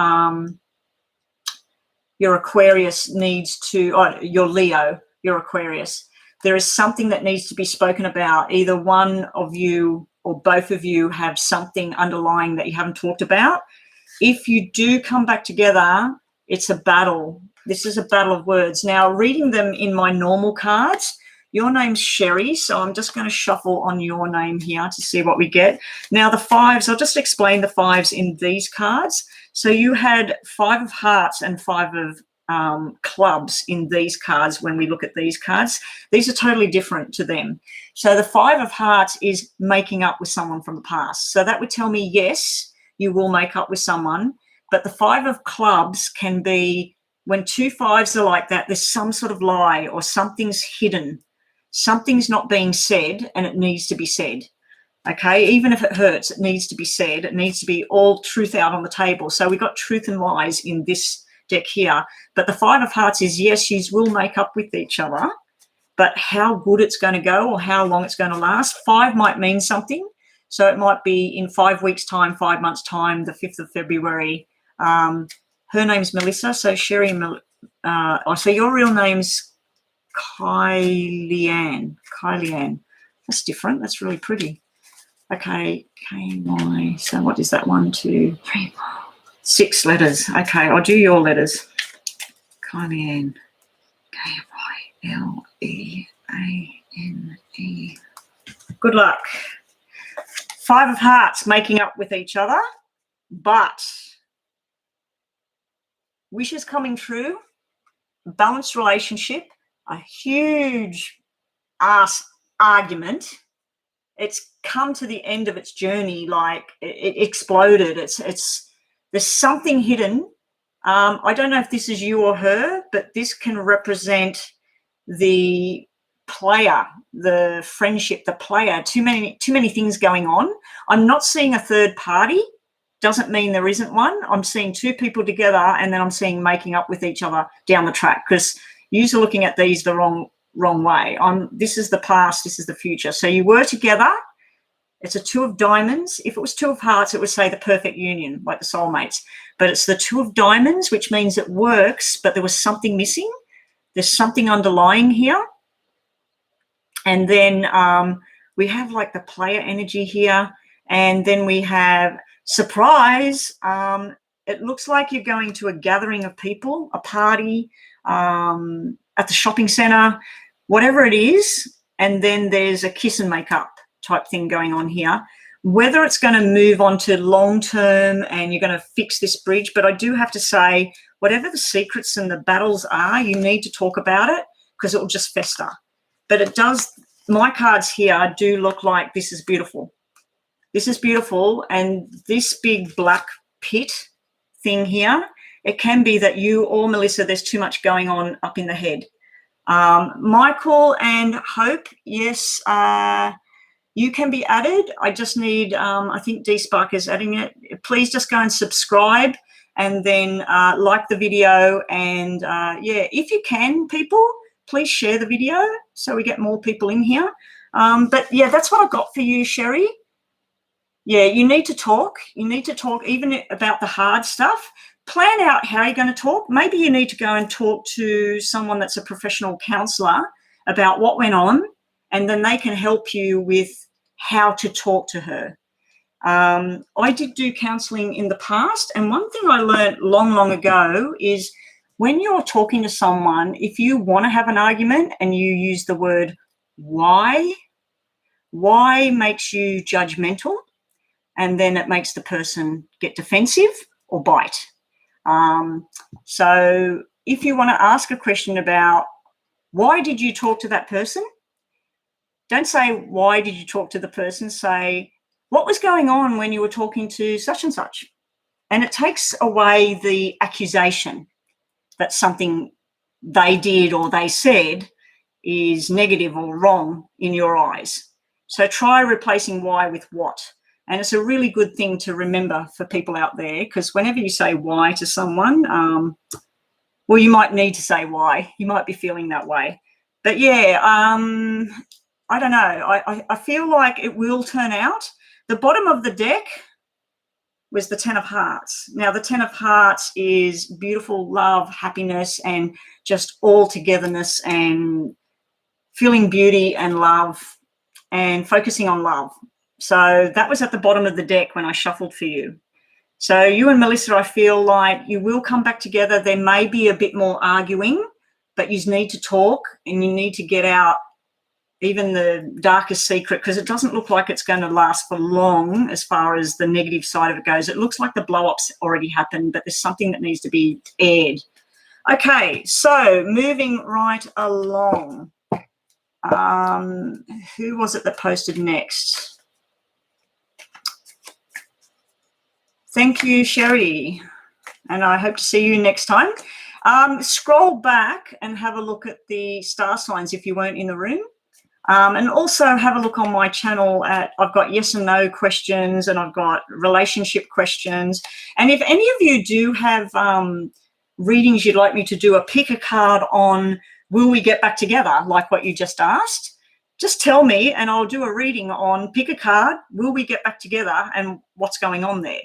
Speaker 1: your Aquarius needs to, or your Leo, your Aquarius. There is something that needs to be spoken about. Either one of you or both of you have something underlying that you haven't talked about. If you do come back together, it's a battle. This is a battle of words. Now, reading them in my normal cards, your name's Sherry, so I'm just going to shuffle on your name here to see what we get. Now, the 5s, I'll just explain the 5s in these cards. So you had 5 of hearts and 5 of clubs in these cards. When we look at these cards, these are totally different to them. So the 5 of hearts is making up with someone from the past. So that would tell me, yes, you will make up with someone. But the 5 of clubs can be, when 2 5s are like that, there's some sort of lie or something's hidden. Something's not being said and it needs to be said. Okay, even if it hurts, it needs to be said. It needs to be all truth out on the table. So we've got truth and lies in this deck here. But the 5 of hearts is, yes, you will make up with each other, but how good it's going to go or how long it's going to last. 5 might mean something. So it might be in 5 weeks' time, 5 months' time, the 5th of February. Her name's Melissa. So Sherry, so your real name's Kylie-Ann. Kylie-Ann. That's different. That's really pretty. Okay, K-Y. So what is that? 1, 2, 3, 4, 6 letters. Okay, I'll do your letters. Kylie-Ann. K-Y-L-E-A-N-E. Good luck. 5 of hearts making up with each other, but wishes coming true, balanced relationship, a huge ass argument. It's come to the end of its journey, like it exploded. There's something hidden. I don't know if this is you or her, but this can represent the player, the friendship, the player. Too many things going on. I'm not seeing a third party. Doesn't mean there isn't one. I'm seeing 2 people together, and then I'm seeing making up with each other down the track, because you're looking at these the wrong way. This is the past, this is the future. So you were together. It's a 2 of diamonds. If it was 2 of hearts, it would say the perfect union, like the soulmates. But it's the 2 of diamonds, which means it works, but there was something missing. There's something underlying here. And then we have like the player energy here. And then we have surprise. It looks like you're going to a gathering of people, a party, at the shopping centre, whatever it is. And then there's a kiss and make up type thing going on here. Whether it's going to move on to long term and you're going to fix this bridge, but I do have to say, whatever the secrets and the battles are, you need to talk about it, because it will just fester. But it does, my cards here do look like this is beautiful. This is beautiful. And this big black pit thing here, it can be that you or Melissa, there's too much going on up in the head. Michael and Hope, yes, you can be added. I just need, I think D-Spark is adding it. Please just go and subscribe and then like the video. And yeah, if you can, people, please share the video so we get more people in here. But yeah, that's what I got for you, Sherry. Yeah, you need to talk. You need to talk even about the hard stuff, plan out how you're going to talk. Maybe you need to go and talk to someone that's a professional counsellor about what went on, and then they can help you with how to talk to her. I did do counselling in the past, and one thing I learned long ago is when you're talking to someone, if you want to have an argument and you use the word why makes you judgmental, and then it makes the person get defensive or bite. So if you want to ask a question about why did you talk to that person, don't say why did you talk to the person, say what was going on when you were talking to such and such. And it takes away the accusation that something they did or they said is negative or wrong in your eyes. So try replacing why with what. And it's a really good thing to remember for people out there, because whenever you say why to someone, well, you might need to say why. You might be feeling that way. But yeah, I don't know. I feel like it will turn out. The bottom of the deck was the 10 of Hearts. Now, the 10 of Hearts is beautiful love, happiness, and just all togetherness and feeling beauty and love and focusing on love. So that was at the bottom of the deck when I shuffled for you. So you and Melissa, I feel like you will come back together. There may be a bit more arguing, but you need to talk and you need to get out even the darkest secret, because it doesn't look like it's going to last for long as far as the negative side of it goes. It looks like the blow-up's already happened, but there's something that needs to be aired. Okay, so moving right along. Who was it that posted next? Thank you, Sherry, and I hope to see you next time. Scroll back and have a look at the star signs if you weren't in the room. And also have a look on my channel I've got yes and no questions, and I've got relationship questions. And if any of you do have readings you'd like me to do, pick a card on will we get back together, like what you just asked, just tell me and I'll do a reading on pick a card, will we get back together, and what's going on there.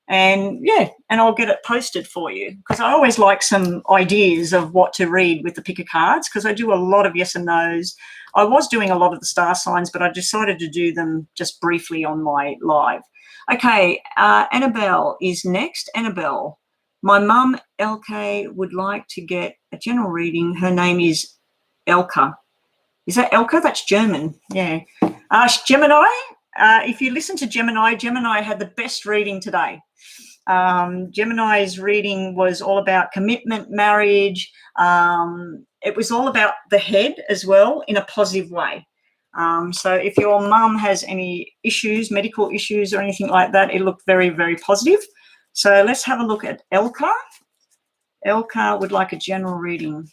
Speaker 1: And yeah, and I'll get it posted for you, because I always like some ideas of what to read with the picker cards, because I do a lot of yes and no's. I was doing a lot of the star signs, but I decided to do them just briefly on my live. Okay, Annabelle is next. Annabelle, my mum, LK, would like to get a general reading. Her name is Elka. Is that Elka? That's German. Yeah. Gemini, if you listen to Gemini, Gemini had the best reading today. Gemini's reading was all about commitment, marriage. It was all about the head as well, in a positive way. So if your mum has any issues, medical issues or anything like that, it looked very, very positive. So let's have a look at Elka. Elka would like a general reading.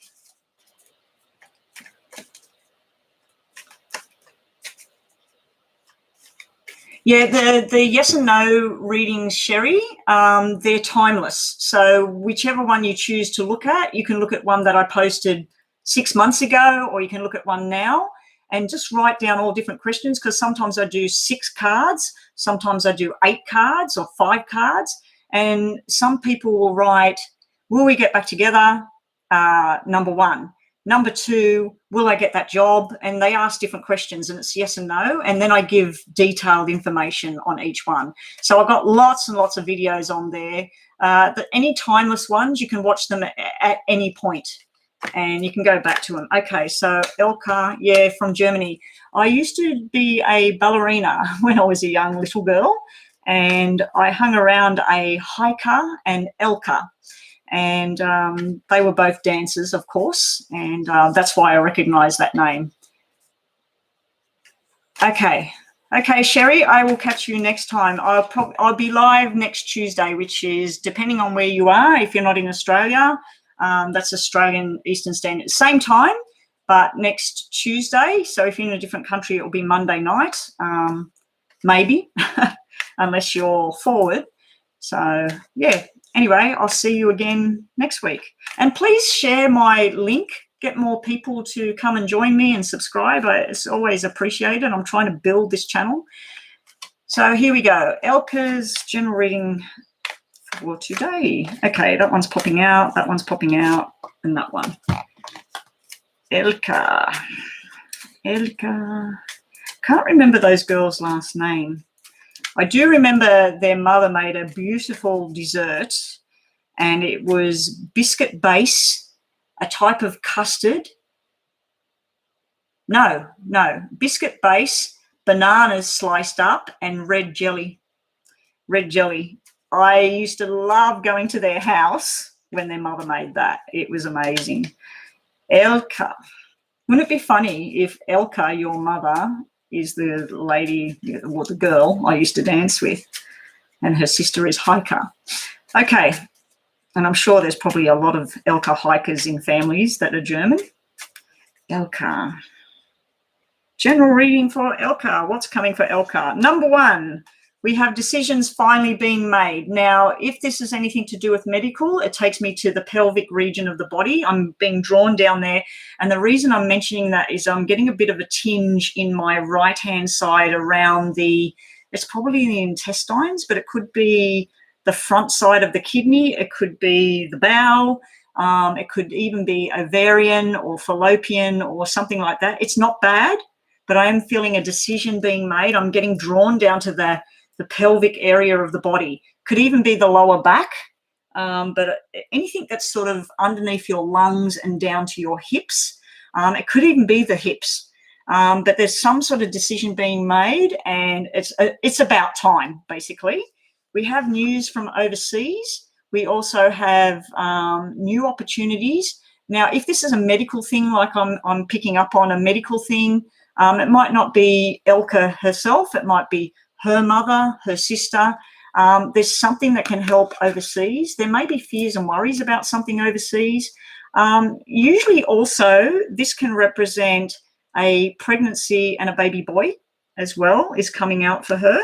Speaker 1: Yeah, the yes and no readings, Sherry, they're timeless. So whichever one you choose to look at, you can look at one that I posted 6 months ago, or you can look at one now and just write down all different questions, because sometimes I do 6 cards, sometimes I do 8 cards or 5 cards, and some people will write, will we get back together, number 1. Number 2, will I get that job? And they ask different questions, and it's yes and no. And then I give detailed information on each one. So I've got lots and lots of videos on there. Any timeless ones, you can watch them at any point and you can go back to them. Okay, so Elka, yeah, from Germany. I used to be a ballerina when I was a young little girl, and I hung around a hiker and Elka. And they were both dancers, of course, and that's why I recognise that name. Okay, Sherry, I will catch you next time. I'll be live next Tuesday, which is, depending on where you are, if you're not in Australia, that's Australian Eastern Standard, same time, but next Tuesday. So if you're in a different country, it will be Monday night, maybe, unless you're forward. So yeah. Anyway, I'll see you again next week. And please share my link, get more people to come and join me and subscribe. It's always appreciated. I'm trying to build this channel. So here we go. Elka's general reading for for today. Okay, that one's popping out, that one's popping out, and that one. Elka. Elka. Can't remember those girls' last name. I do remember their mother made a beautiful dessert, and it was biscuit base, a type of custard. No, biscuit base, bananas sliced up, and red jelly. Red jelly. I used to love going to their house when their mother made that. It was amazing. Elka. Wouldn't it be funny if Elka, your mother, is the lady or the girl I used to dance with, and her sister is Hiker? Okay, and I'm sure there's probably a lot of Elka hikers in families that are German. Elka. General reading for Elka. What's coming for Elka? Number 1. We have decisions finally being made. Now, if this is anything to do with medical, it takes me to the pelvic region of the body. I'm being drawn down there. And the reason I'm mentioning that is I'm getting a bit of a tinge in my right-hand side around it's probably the intestines, but it could be the front side of the kidney. It could be the bowel. It could even be ovarian or fallopian or something like that. It's not bad, but I am feeling a decision being made. I'm getting drawn down to the pelvic area of the body. Could even be the lower back, but anything that's sort of underneath your lungs and down to your hips. It could even be the hips, but there's some sort of decision being made, and it's about time, basically. We have news from overseas. We also have new opportunities. Now, if this is a medical thing, like I'm picking up on a medical thing, it might not be Elka herself. It might be her mother, her sister. There's something that can help overseas. There may be fears and worries about something overseas. Usually also this can represent a pregnancy, and a baby boy as well is coming out for her.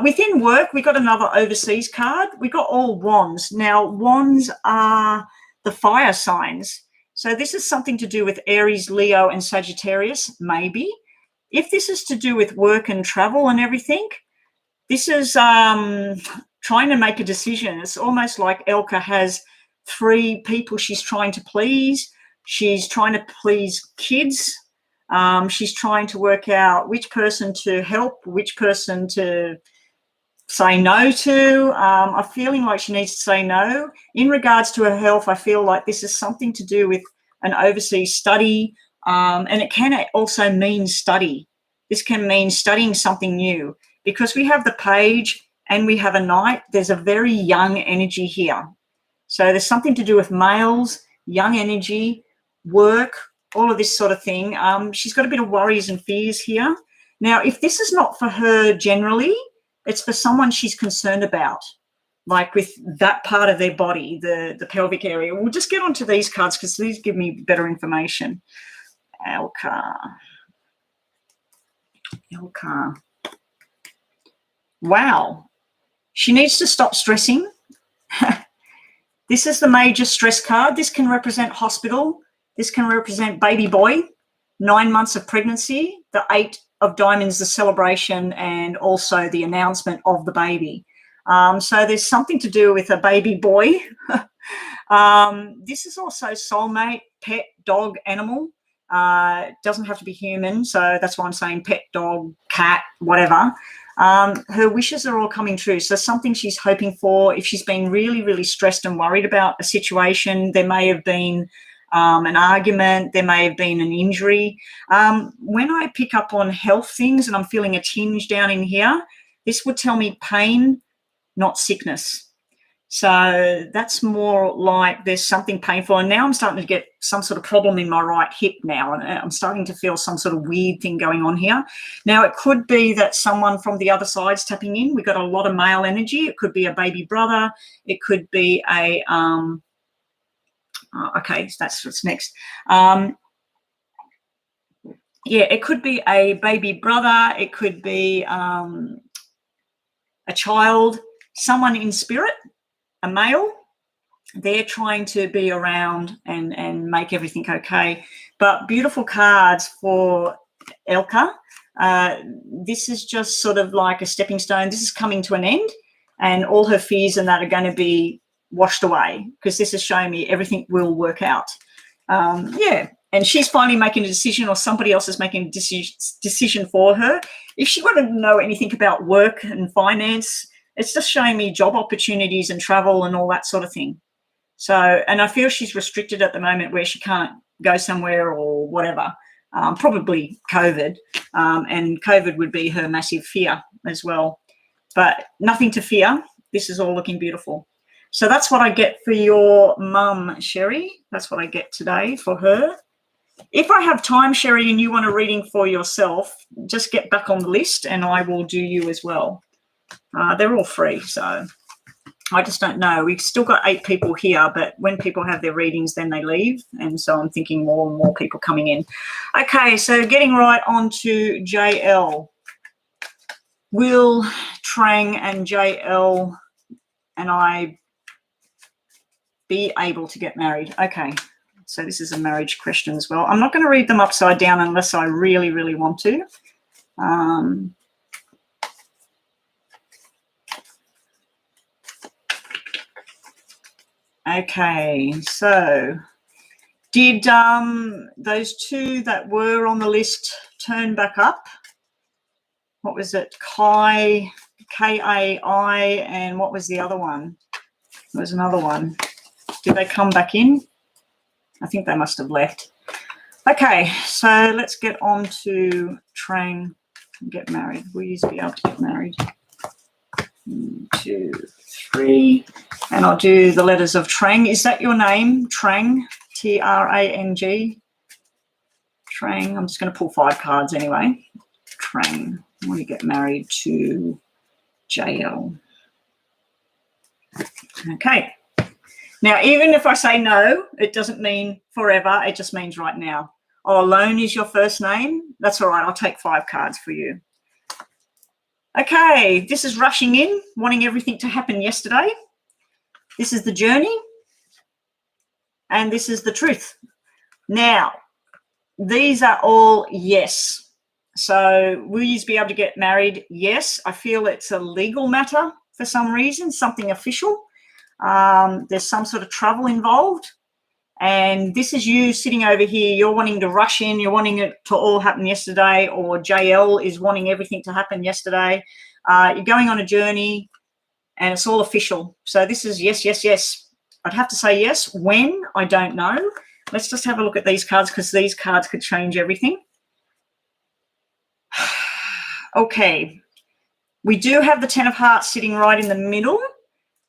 Speaker 1: Within work, we got another overseas card. We got all wands. Now, wands are the fire signs. So this is something to do with Aries, Leo, and Sagittarius, maybe. If this is to do with work and travel and everything, this is trying to make a decision. It's almost like Elka has 3 people she's trying to please. She's trying to please kids. She's trying to work out which person to help, which person to say no to. I'm feeling like she needs to say no. In regards to her health, I feel like this is something to do with an overseas study. And it can also mean study. This can mean studying something new, because we have the page and we have a knight. There's a very young energy here. So there's something to do with males, young energy, work, all of this sort of thing. She's got a bit of worries and fears here. Now, if this is not for her generally, it's for someone she's concerned about, like with that part of their body, the pelvic area. We'll just get onto these cards because these give me better information. Elka. Wow. She needs to stop stressing. This is the major stress card. This can represent hospital. This can represent baby boy, 9 months of pregnancy, the 8 of diamonds, the celebration, and also the announcement of the baby. So there's something to do with a baby boy. This is also soulmate, pet, dog, animal. Doesn't have to be human, so that's why I'm saying pet, dog, cat, whatever. Her wishes are all coming true. So something she's hoping for. If she's been really, really stressed and worried about a situation, there may have been an argument, there may have been an injury. When I pick up on health things and I'm feeling a tinge down in here, this would tell me pain, not sickness. So that's more like there's something painful. And now I'm starting to get some sort of problem in my right hip now. And I'm starting to feel some sort of weird thing going on here. Now, it could be that someone from the other side's tapping in. We've got a lot of male energy. It could be a baby brother. It could be a, okay, that's what's next. Yeah, it could be a baby brother. It could be a child, someone in spirit. A male, they're trying to be around and make everything okay. But beautiful cards for Elka. This is just sort of like a stepping stone. This is coming to an end. and all her fears and that are going to be washed away, because this is showing me everything will work out. Yeah, and she's finally making a decision, or somebody else is making a decision for her. If she wanted to know anything about work and finance, it's just showing me job opportunities and travel and all that sort of thing. So, and I feel she's restricted at the moment where she can't go somewhere or whatever, probably COVID, and COVID would be her massive fear as well. But nothing to fear. This is all looking beautiful. So that's what I get for your mum, Sherry. That's what I get today for her. If I have time, Sherry, and you want a reading for yourself, just get back on the list and I will do you as well. They're all free, so I just don't know. We've still got 8 people here, but when people have their readings, then they leave. And so I'm thinking more and more people coming in. Okay, so getting right on to JL. Will Trang and JL and I be able to get married? Okay, so this is a marriage question as well. I'm not going to read them upside down unless I really, really want to. Okay, so did those 2 that were on the list turn back up? What was it? Kai, K-A-I, and what was the other one? There was another one. Did they come back in? I think they must have left. Okay, so let's get on to Trang and get married. Will you be able to get married? 1, 2, 3. And I'll do the letters of Trang. Is that your name? Trang, T-R-A-N-G. Trang. I'm just going to pull 5 cards anyway. Trang. I want to get married to JL. Okay. Now, even if I say no, it doesn't mean forever. It just means right now. Oh, Lone is your first name? That's all right. I'll take 5 cards for you. Okay. This is rushing in, wanting everything to happen yesterday. This is the journey. And this is the truth. Now, these are all yes. So will you be able to get married? Yes. I feel it's a legal matter for some reason, something official. There's some sort of travel involved. And this is you sitting over here. You're wanting to rush in. You're wanting it to all happen yesterday, or JL is wanting everything to happen yesterday. You're going on a journey and it's all official. So this is yes, yes, yes. I'd have to say yes. When? I don't know. Let's just have a look at these cards, because these cards could change everything. Okay. We do have the 10 of Hearts sitting right in the middle.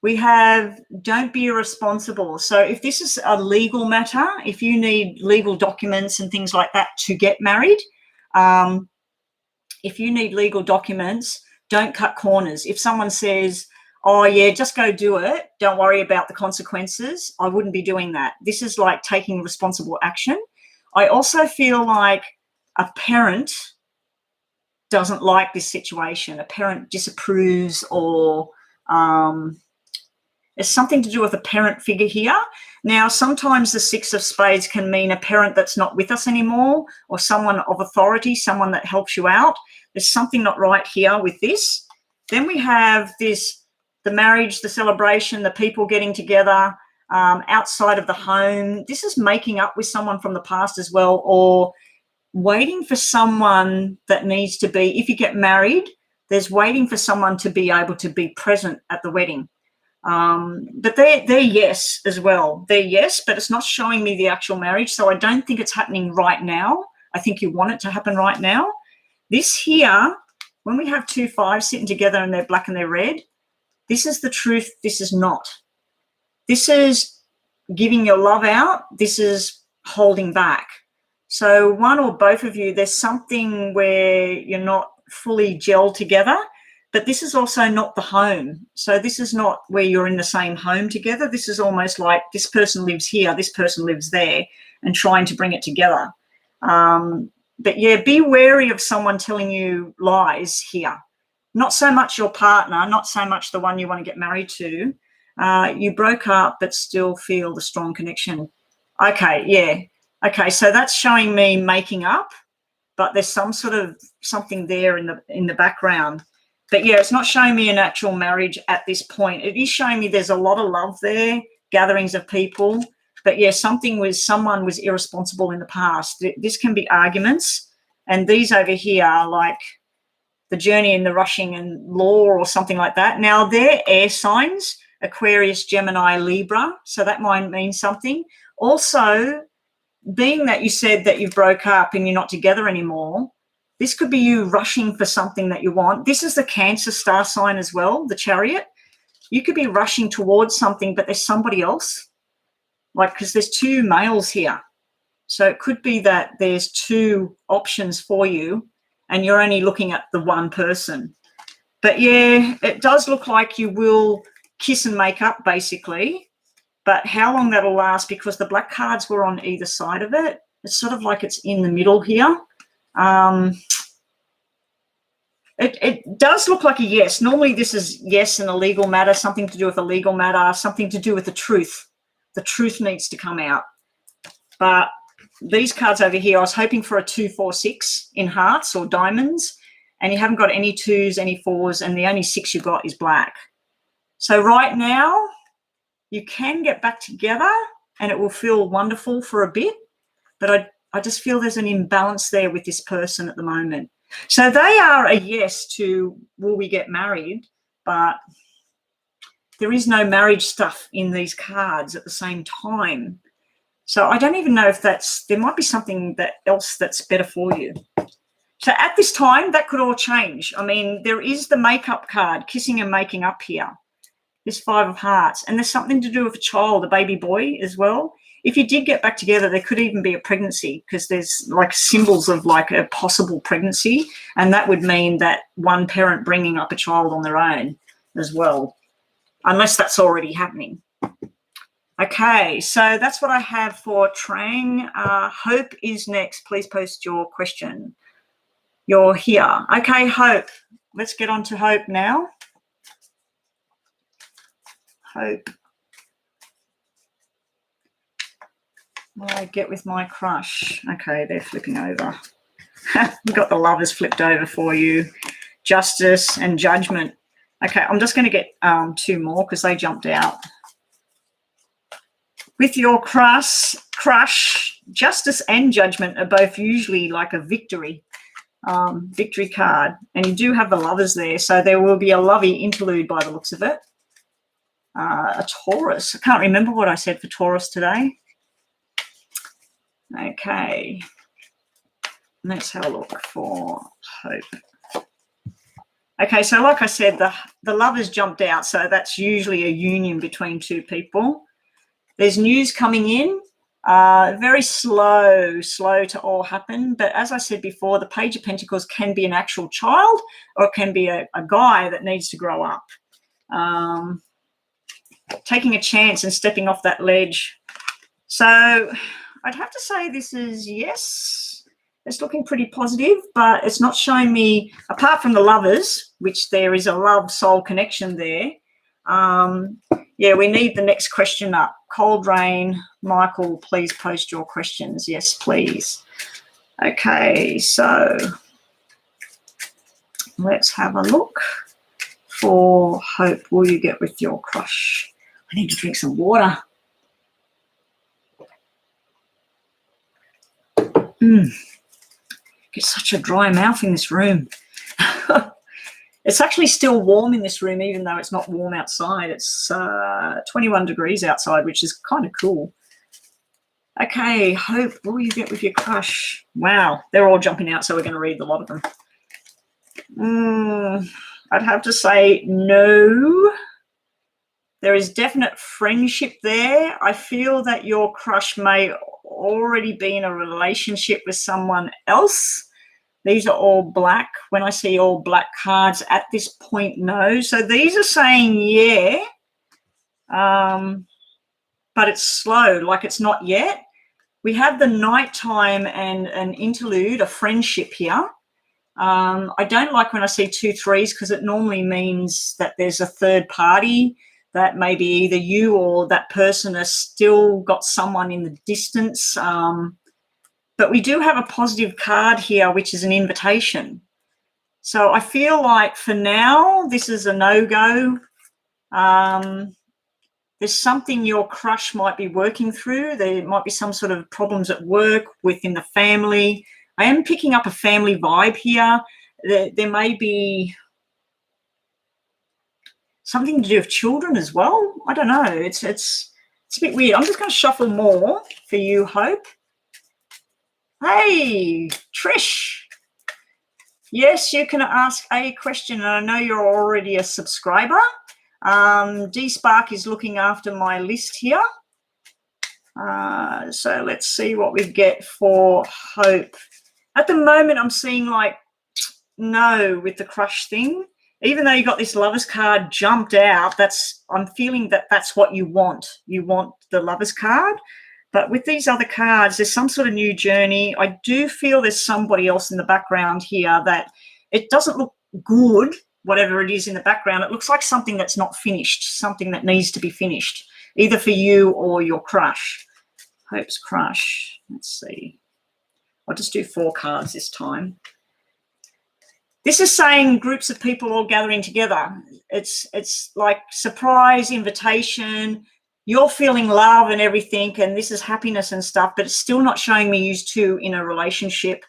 Speaker 1: We have don't be irresponsible. So if this is a legal matter, if you need legal documents and things like that to get married, if you need legal documents, don't cut corners. If someone says, oh, yeah, just go do it, don't worry about the consequences, I wouldn't be doing that. This is like taking responsible action. I also feel like a parent doesn't like this situation. A parent disapproves, or there's something to do with a parent figure here. Now, sometimes the 6 of Spades can mean a parent that's not with us anymore, or someone of authority, someone that helps you out. There's something not right here with this. Then we have this, the marriage, the celebration, the people getting together outside of the home. This is making up with someone from the past as well, or waiting for someone that needs to be, if you get married, there's waiting for someone to be able to be present at the wedding. But they're yes as well. They're yes, but it's not showing me the actual marriage. So I don't think it's happening right now. I think you want it to happen right now. This here, when we have 2 5s sitting together and they're black and they're red, this is the truth. This is not. This is giving your love out. This is holding back. So one or both of you, there's something where you're not fully gelled together, but this is also not the home. So this is not where you're in the same home together. This is almost like this person lives here, this person lives there, and trying to bring it together. But yeah, be wary of someone telling you lies here. Not so much your partner, not so much the one you want to get married to. You broke up but still feel the strong connection. Okay, yeah. Okay, so that's showing me making up, but there's some sort of something there in the background. But yeah, it's not showing me an actual marriage at this point. It is showing me there's a lot of love there, gatherings of people. But yeah, someone was irresponsible in the past. This can be arguments. And these over here are like the journey and the rushing and law or something like that. Now, they're air signs, Aquarius, Gemini, Libra. So that might mean something. Also, being that you said that you broke up and you're not together anymore, this could be you rushing for something that you want. This is the Cancer star sign as well, the Chariot. You could be rushing towards something, but there's somebody else. Like, because there's two males here. So it could be that there's two options for you and you're only looking at the one person. But yeah, it does look like you will kiss and make up basically. But how long that'll last, because the black cards were on either side of it. It's sort of like it's in the middle here. It does look like a yes. Normally this is yes in a legal matter, something to do with a legal matter, something to do with the truth. The truth needs to come out. But these cards over here, I was hoping for a 2, 4, 6 in hearts or diamonds, and you haven't got any 2s, any 4s, and the only 6 you got is black. So right now, you can get back together and it will feel wonderful for a bit, but I just feel there's an imbalance there with this person at the moment. So they are a yes to will we get married, but there is no marriage stuff in these cards at the same time. So I don't even know if there might be something else that's better for you. So at this time, that could all change. I mean, there is the makeup card, kissing and making up here. This 5 of Hearts. And there's something to do with a child, a baby boy as well. If you did get back together, there could even be a pregnancy, because there's like symbols of like a possible pregnancy. And that would mean that one parent bringing up a child on their own as well, unless that's already happening. Okay, so that's what I have for Trang. Hope is next. Please post your question. You're here. Okay, Hope. Let's get on to Hope now. Hope. Will I get with my crush? Okay, they're flipping over. We've got the Lovers flipped over for you. Justice and Judgment. Okay, I'm just going to get 2 more because they jumped out. With your crush, Justice and Judgment are both usually like a victory card. And you do have the Lovers there, so there will be a lovey interlude by the looks of it. A Taurus. I can't remember what I said for Taurus today. Okay. Let's have a look for Hope. Okay, so like I said, the Lovers jumped out, so that's usually a union between 2 people. There's news coming in, very slow to all happen. But as I said before, the Page of Pentacles can be an actual child, or it can be a guy that needs to grow up. Taking a chance and stepping off that ledge. So I'd have to say this is yes. It's looking pretty positive, but it's not showing me, apart from the Lovers, which there is a love soul connection there. Yeah, we need the next question up. Cold Rain, Michael, please post your questions. Yes, please. Okay, so let's have a look for Hope. Will you get with your crush? I need to drink some water. Get such a dry mouth in this room. It's actually still warm in this room, even though it's not warm outside. It's 21 degrees outside, which is kind of cool. Okay, Hope, will you get with your crush? Wow, they're all jumping out, so we're going to read a lot of them. I'd have to say no. There is definite friendship there. I feel that your crush may already be in a relationship with someone else. These are all black. When I see all black cards at this point, no. So these are saying yeah, but it's slow, like it's not yet. We have the nighttime and an interlude, a friendship here. I don't like when I see 2 3s, because it normally means that there's a third party, that maybe either you or that person has still got someone in the distance. But we do have a positive card here, which is an invitation. So I feel like for now, this is a no-go. There's something your crush might be working through. There might be some sort of problems at work, within the family. I am picking up a family vibe here. There may be something to do with children as well. I don't know. It's a bit weird. I'm just going to shuffle more for you, Hope. Hey, Trish. Yes, you can ask a question, and I know you're already a subscriber. D-Spark is looking after my list here. So let's see what we get for Hope. At the moment, I'm seeing like no with the crush thing. Even though you got this Lovers card jumped out, I'm feeling that that's what you want. You want the Lovers card. But with these other cards, there's some sort of new journey. I do feel there's somebody else in the background here that it doesn't look good, whatever it is in the background. It looks like something that's not finished, something that needs to be finished, either for you or your crush. Hope's crush. Let's see. I'll just do 4 cards this time. This is saying groups of people all gathering together. It's like surprise, invitation. You're feeling love and everything, and this is happiness and stuff, but it's still not showing me you two in a relationship.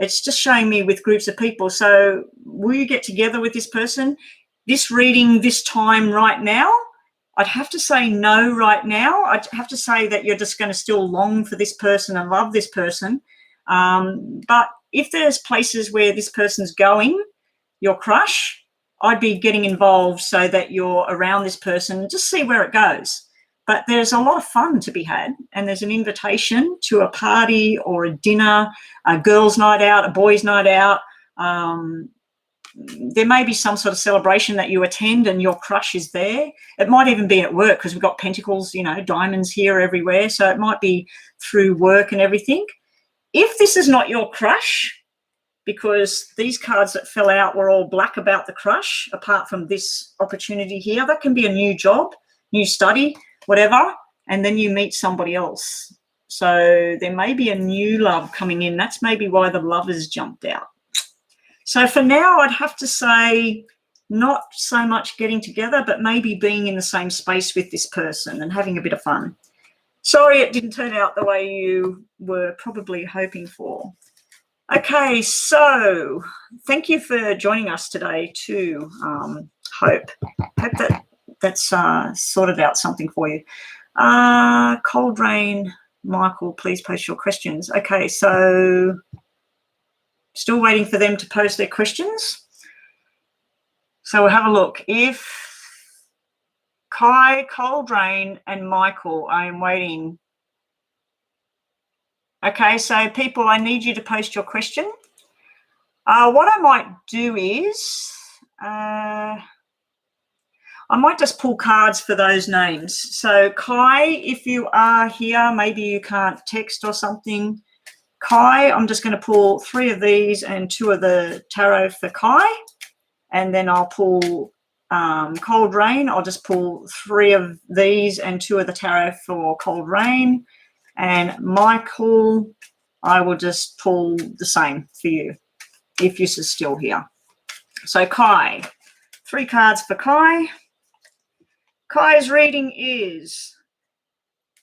Speaker 1: It's just showing me with groups of people. So will you get together with this person? This reading, this time right now, I'd have to say no right now. I'd have to say that you're just going to still long for this person and love this person. But if there's places where this person's going, your crush, I'd be getting involved so that you're around this person. Just see where it goes. But there's a lot of fun to be had, and there's an invitation to a party or a dinner, a girls' night out, a boys' night out. There may be some sort of celebration that you attend and your crush is there. It might even be at work, because we've got pentacles, you know, diamonds here everywhere. So it might be through work and everything. If this is not your crush, because these cards that fell out were all black about the crush, apart from this opportunity here, that can be a new job, new study, whatever, and then you meet somebody else. So there may be a new love coming in. That's maybe why the Lovers jumped out. So for now, I'd have to say not so much getting together, but maybe being in the same space with this person and having a bit of fun. Sorry it didn't turn out the way you were probably hoping for. Okay, so thank you for joining us today too, Hope. Hope that's sorted out something for you. Cold Rain, Michael, please post your questions. Okay, so still waiting for them to post their questions. So we'll have a look. If Kai, Cold Rain, and Michael, I am waiting. Okay, so people, I need you to post your question. What I might do is I might just pull cards for those names. So Kai, if you are here, maybe you can't text or something. Kai, I'm just going to pull 3 of these and 2 of the tarot for Kai. And then I'll pull Cold Rain. I'll just pull 3 of these and 2 of the tarot for Cold Rain. And Michael, I will just pull the same for you if this is still here. So Kai, 3 cards for Kai. Kai's reading is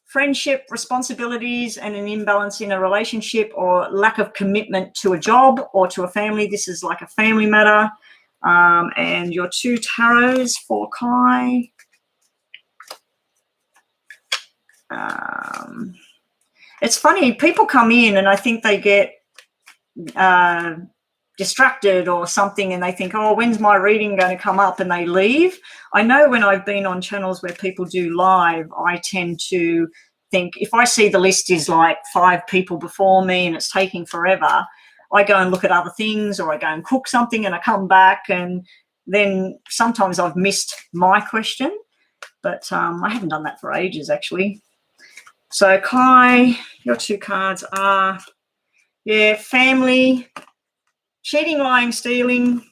Speaker 1: friendship, responsibilities, and an imbalance in a relationship or lack of commitment to a job or to a family. This is like a family matter. And your 2 tarots for Kai. It's funny, people come in and I think they get distracted or something and they think, oh, when's my reading going to come up, and they leave. I know when I've been on channels where people do live, I tend to think if I see the list is like 5 people before me and it's taking forever, I go and look at other things, or I go and cook something and I come back, and then sometimes I've missed my question, but I haven't done that for ages actually. So Kai, your 2 cards are, yeah, family, cheating, lying, stealing,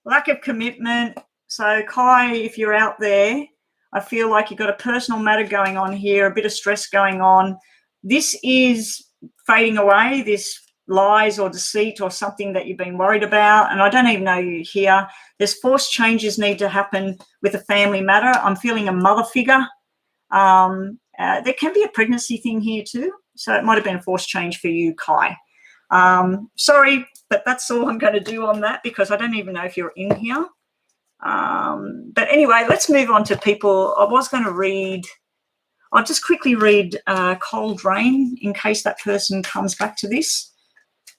Speaker 1: lack of commitment. So Kai, if you're out there, I feel like you've got a personal matter going on here, a bit of stress going on. This is fading away, this lies or deceit or something that you've been worried about, and I don't even know you here. There's forced changes need to happen with a family matter. I'm feeling a mother figure. There can be a pregnancy thing here too, so it might have been a forced change for you, Kai. Sorry, but that's all I'm going to do on that because I don't even know if you're in here. But anyway, let's move on to people. I was going to read, I'll just quickly read Cold Rain in case that person comes back to this.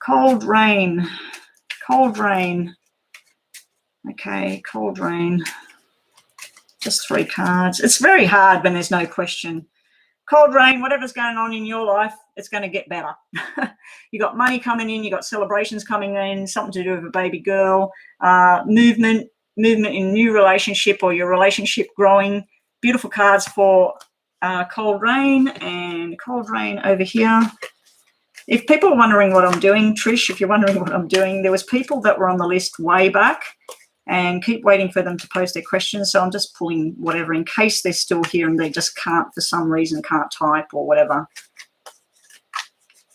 Speaker 1: Cold Rain, Cold Rain. Okay, Cold Rain. Just 3 cards. It's very hard when there's no question. Cold Rain, whatever's going on in your life, it's going to get better. You got money coming in, you got celebrations coming in, something to do with a baby girl, movement in new relationship or your relationship growing. Beautiful cards for Cold Rain, and Cold Rain over here. If people are wondering what I'm doing, Trish, if you're wondering what I'm doing, there was people that were on the list way back and keep waiting for them to post their questions. So I'm just pulling whatever in case they're still here and they just can't, for some reason, can't type or whatever.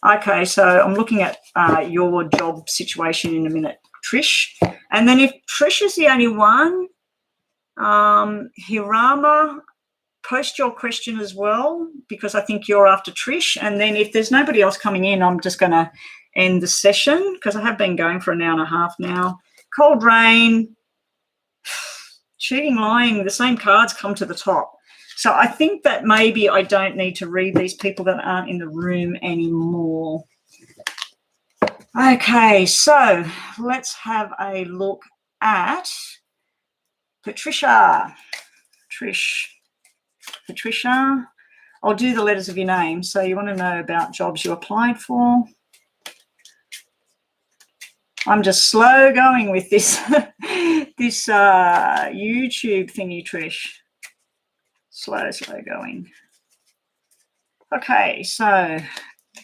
Speaker 1: Okay, so I'm looking at your job situation in a minute, Trish. And then if Trish is the only one, Hirama, post your question as well because I think you're after Trish. And then if there's nobody else coming in, I'm just going to end the session because I have been going for an hour and a half now. Cold Rain, cheating, lying, the same cards come to the top. So I think that maybe I don't need to read these people that aren't in the room anymore. Okay, so let's have a look at Patricia. Patricia, I'll do the letters of your name. So you want to know about jobs you applied for. I'm just slow going with this this YouTube thingy, Trish. Slow going. Okay, so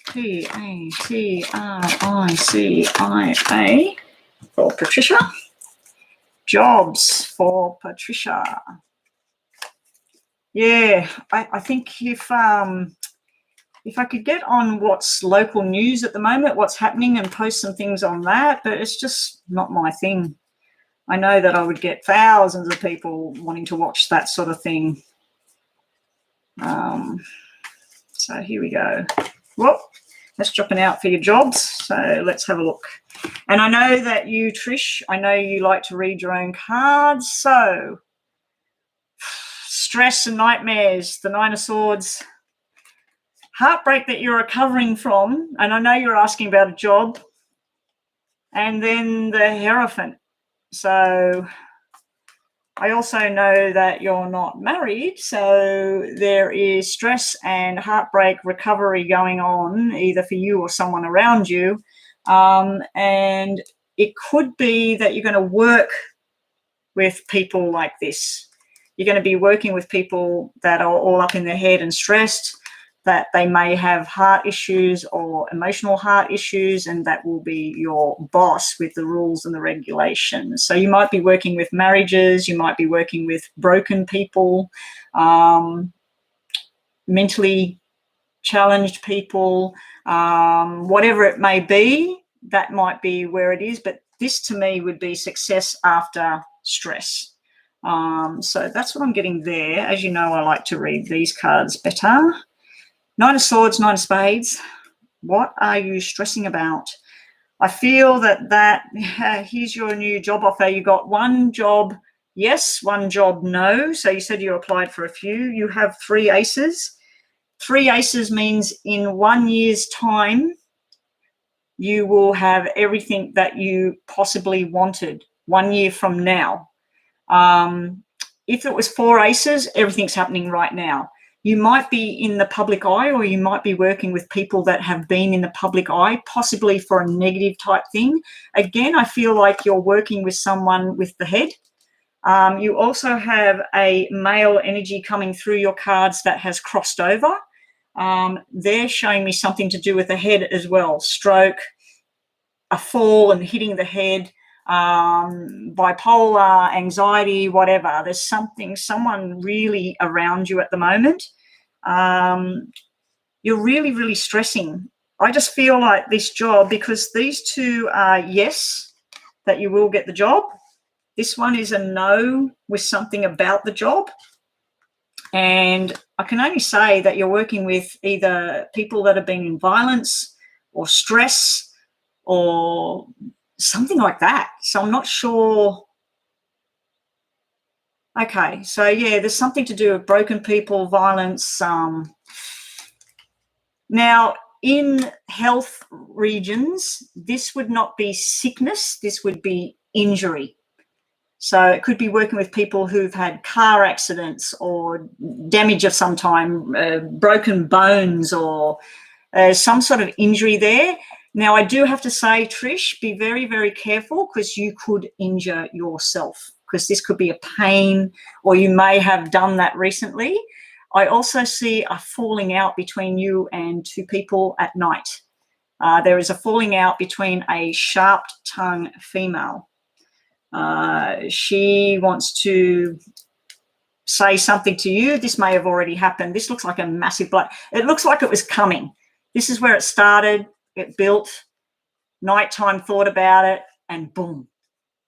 Speaker 1: Patricia for Patricia. Jobs for Patricia. Yeah, I think if I could get on what's local news at the moment, what's happening, and post some things on that, but it's just not my thing. I know that I would get thousands of people wanting to watch that sort of thing. So here we go. Well, that's dropping out for your jobs. So let's have a look. And I know that you, Trish, I know you like to read your own cards. So stress and nightmares, the 9 of Swords, heartbreak that you're recovering from. And I know you're asking about a job. And then the Hierophant. So I also know that you're not married, so there is stress and heartbreak recovery going on, either for you or someone around you. And it could be that you're going to work with people like this. You're going to be working with people that are all up in their head and stressed, that they may have heart issues or emotional heart issues, and that will be your boss with the rules and the regulations. So you might be working with marriages, you might be working with broken people, mentally challenged people, whatever it may be, that might be where it is. But this to me would be success after stress. So that's what I'm getting there. As you know, I like to read these cards better. 9 of Swords, 9 of Spades. What are you stressing about? I feel that here's your new job offer. You got one job, yes, one job, no. So you said you applied for a few. You have 3 aces. 3 aces means in 1 year's time, you will have everything that you possibly wanted 1 year from now. If it was 4 aces, everything's happening right now. You might be in the public eye, or you might be working with people that have been in the public eye, possibly for a negative type thing. Again, I feel like you're working with someone with the head. You also have a male energy coming through your cards that has crossed over. They're showing me something to do with the head as well. Stroke, a fall and hitting the head, bipolar, anxiety, whatever. There's someone really around you at the moment. You're really, really stressing I just feel like this job, because these two are yes, that you will get the job. This one is a no with something about the job. And I can only say that you're working with either people that have been in violence or stress or something like that. So I'm not sure. Okay, so yeah, there's something to do with broken people, violence. Now, in health regions, this would not be sickness, this would be injury. So it could be working with people who've had car accidents or damage of some time, broken bones or some sort of injury there. Now, I do have to say, Trish, be very, very careful, because you could injure yourself, because this could be a pain, or you may have done that recently. I also see a falling out between you and two people at night. There is a falling out between a sharp-tongued female. She wants to say something to you. This may have already happened. This looks like a massive blood. It looks like it was coming. This is where it started. It built. Nighttime thought about it, and boom.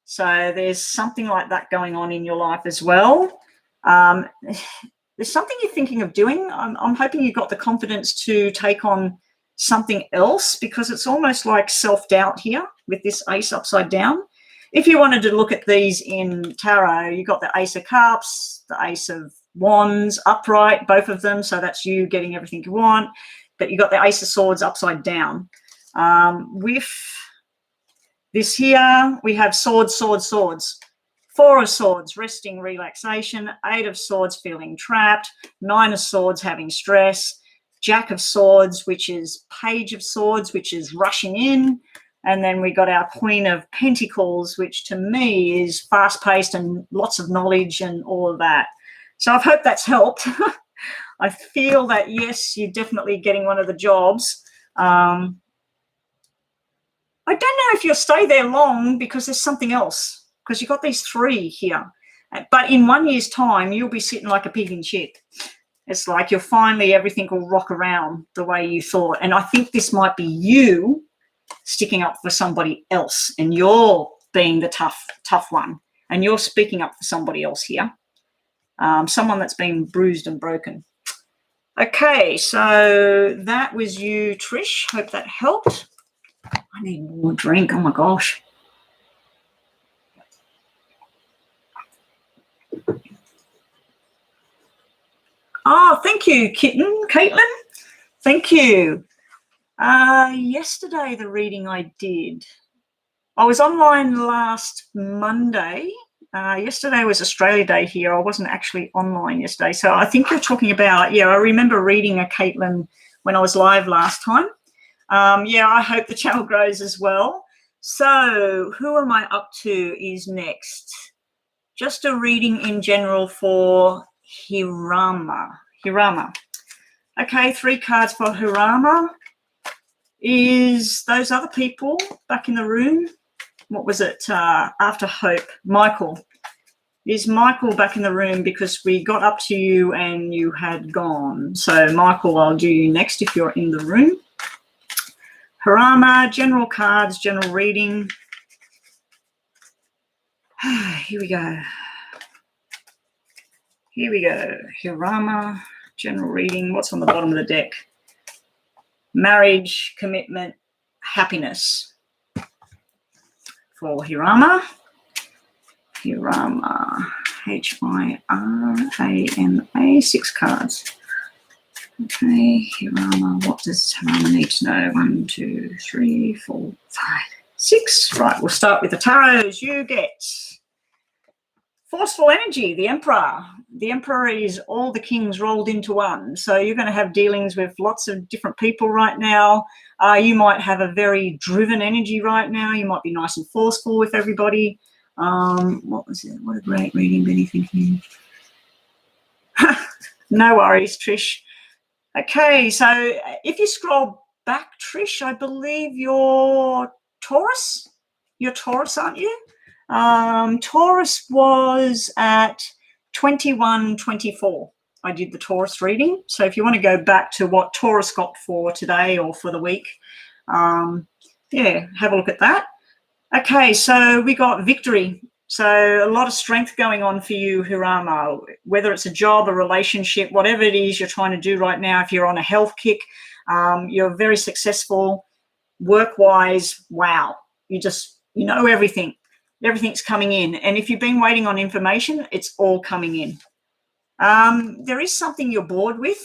Speaker 1: So there's something like that going on in your life as well. There's something you're thinking of doing. I'm hoping you've got the confidence to take on something else, because it's almost like self-doubt here with this ace upside down. If you wanted to look at these in tarot, you've got the Ace of Cups, the Ace of Wands upright, both of them. So that's you getting everything you want. But you've got the Ace of Swords upside down. With this here, we have swords, swords, swords. Four of Swords, resting, relaxation. Eight of Swords, feeling trapped. Nine of Swords, having stress. Jack of Swords, which is Page of Swords, which is rushing in. And then we got our Queen of Pentacles, which to me is fast-paced and lots of knowledge and all of that. So I hope that's helped. I feel that, yes, you're definitely getting one of the jobs. I don't know if you'll stay there long, because there's something else. Because you've got these three here. But in 1 year's time, you'll be sitting like a pig in shit. It's like you'll finally, everything will rock around the way you thought. And I think this might be you sticking up for somebody else, and you're being the tough one. And you're speaking up for somebody else here. Someone that's been bruised and broken. Okay, so that was you, Trish. Hope that helped. I need more drink. Oh, my gosh. Oh, thank you, Caitlin. Thank you. Yesterday, the reading I did, I was online last Monday. Yesterday was Australia Day here. I wasn't actually online yesterday. So I think you're talking about, yeah, I remember reading a Caitlin when I was live last time. Yeah, I hope the channel grows as well. So who am I up to is next? Just a reading in general for Hirama. Okay, 3 cards for Hirama. Is those other people back in the room? What was it? After Hope. Michael. Is Michael back in the room, because we got up to you and you had gone. So Michael, I'll do you next if you're in the room. Hirama, general cards, general reading. Here we go. Here we go. Hirama, general reading. What's on the bottom of the deck? Marriage, commitment, happiness. For Hirama. Hirama, Hirama, 6 cards. Okay, Hirama, what does Hirama need to know? 1, 2, 3, 4, 5, 6. Right, we'll start with the tarots. You get forceful energy, the Emperor. The Emperor is all the kings rolled into one. So you're going to have dealings with lots of different people right now. You might have a very driven energy right now. You might be nice and forceful with everybody. What was it? What a great reading, Benny thinking. No worries, Trish. Okay, so if you scroll back, Trish, I believe you're Taurus. You're Taurus, aren't you? Taurus was at 21-24. I did the Taurus reading. So if you want to go back to what Taurus got for today or for the week, yeah, have a look at that. Okay, so we got victory. So a lot of strength going on for you, Hirama, whether it's a job, a relationship, whatever it is you're trying to do right now. If you're on a health kick, you're very successful work-wise. Wow, you know everything. Everything's coming in. And if you've been waiting on information, it's all coming in. There is something you're bored with.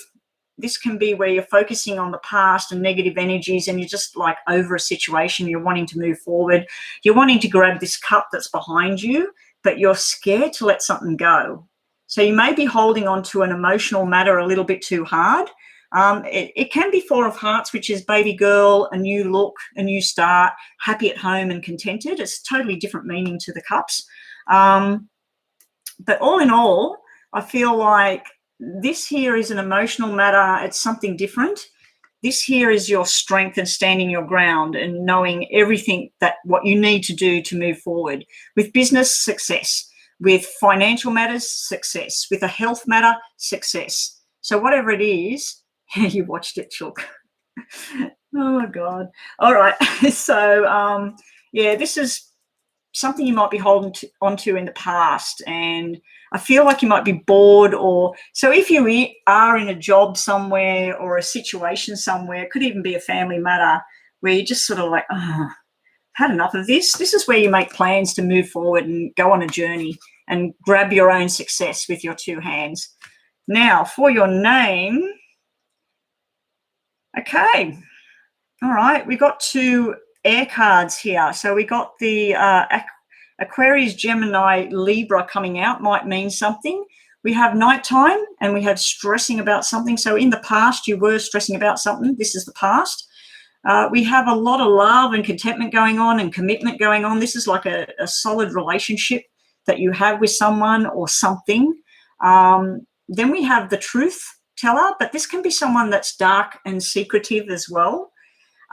Speaker 1: This can be where you're focusing on the past and negative energies, and you're just like over a situation. You're wanting to move forward. You're wanting to grab this cup that's behind you, but you're scared to let something go. So you may be holding on to an emotional matter a little bit too hard. It can be Four of Hearts, which is baby girl, a new look, a new start, happy at home and contented. It's totally different meaning to the cups. But all in all, I feel like this here is an emotional matter. It's something different. This here is your strength and standing your ground and knowing everything that what you need to do to move forward. With business, success. With financial matters, success. With a health matter, success. So whatever it is, you watched it, Chook. Oh, God. All right. So, yeah, this is something you might be holding onto in the past, and I feel like you might be bored. Or so if you are in a job somewhere or a situation somewhere, it could even be a family matter where you're just sort of like, oh, had enough of this. This is where you make plans to move forward and go on a journey and grab your own success with your two hands. Now, for your name, okay, all right, we got two air cards here. So we got the Aquarius, Gemini, Libra coming out, might mean something. We have nighttime and we have stressing about something. So in the past, you were stressing about something. This is the past. We have a lot of love and contentment going on and commitment going on. This is like a solid relationship that you have with someone or something. Then we have the truth teller, but this can be someone that's dark and secretive as well.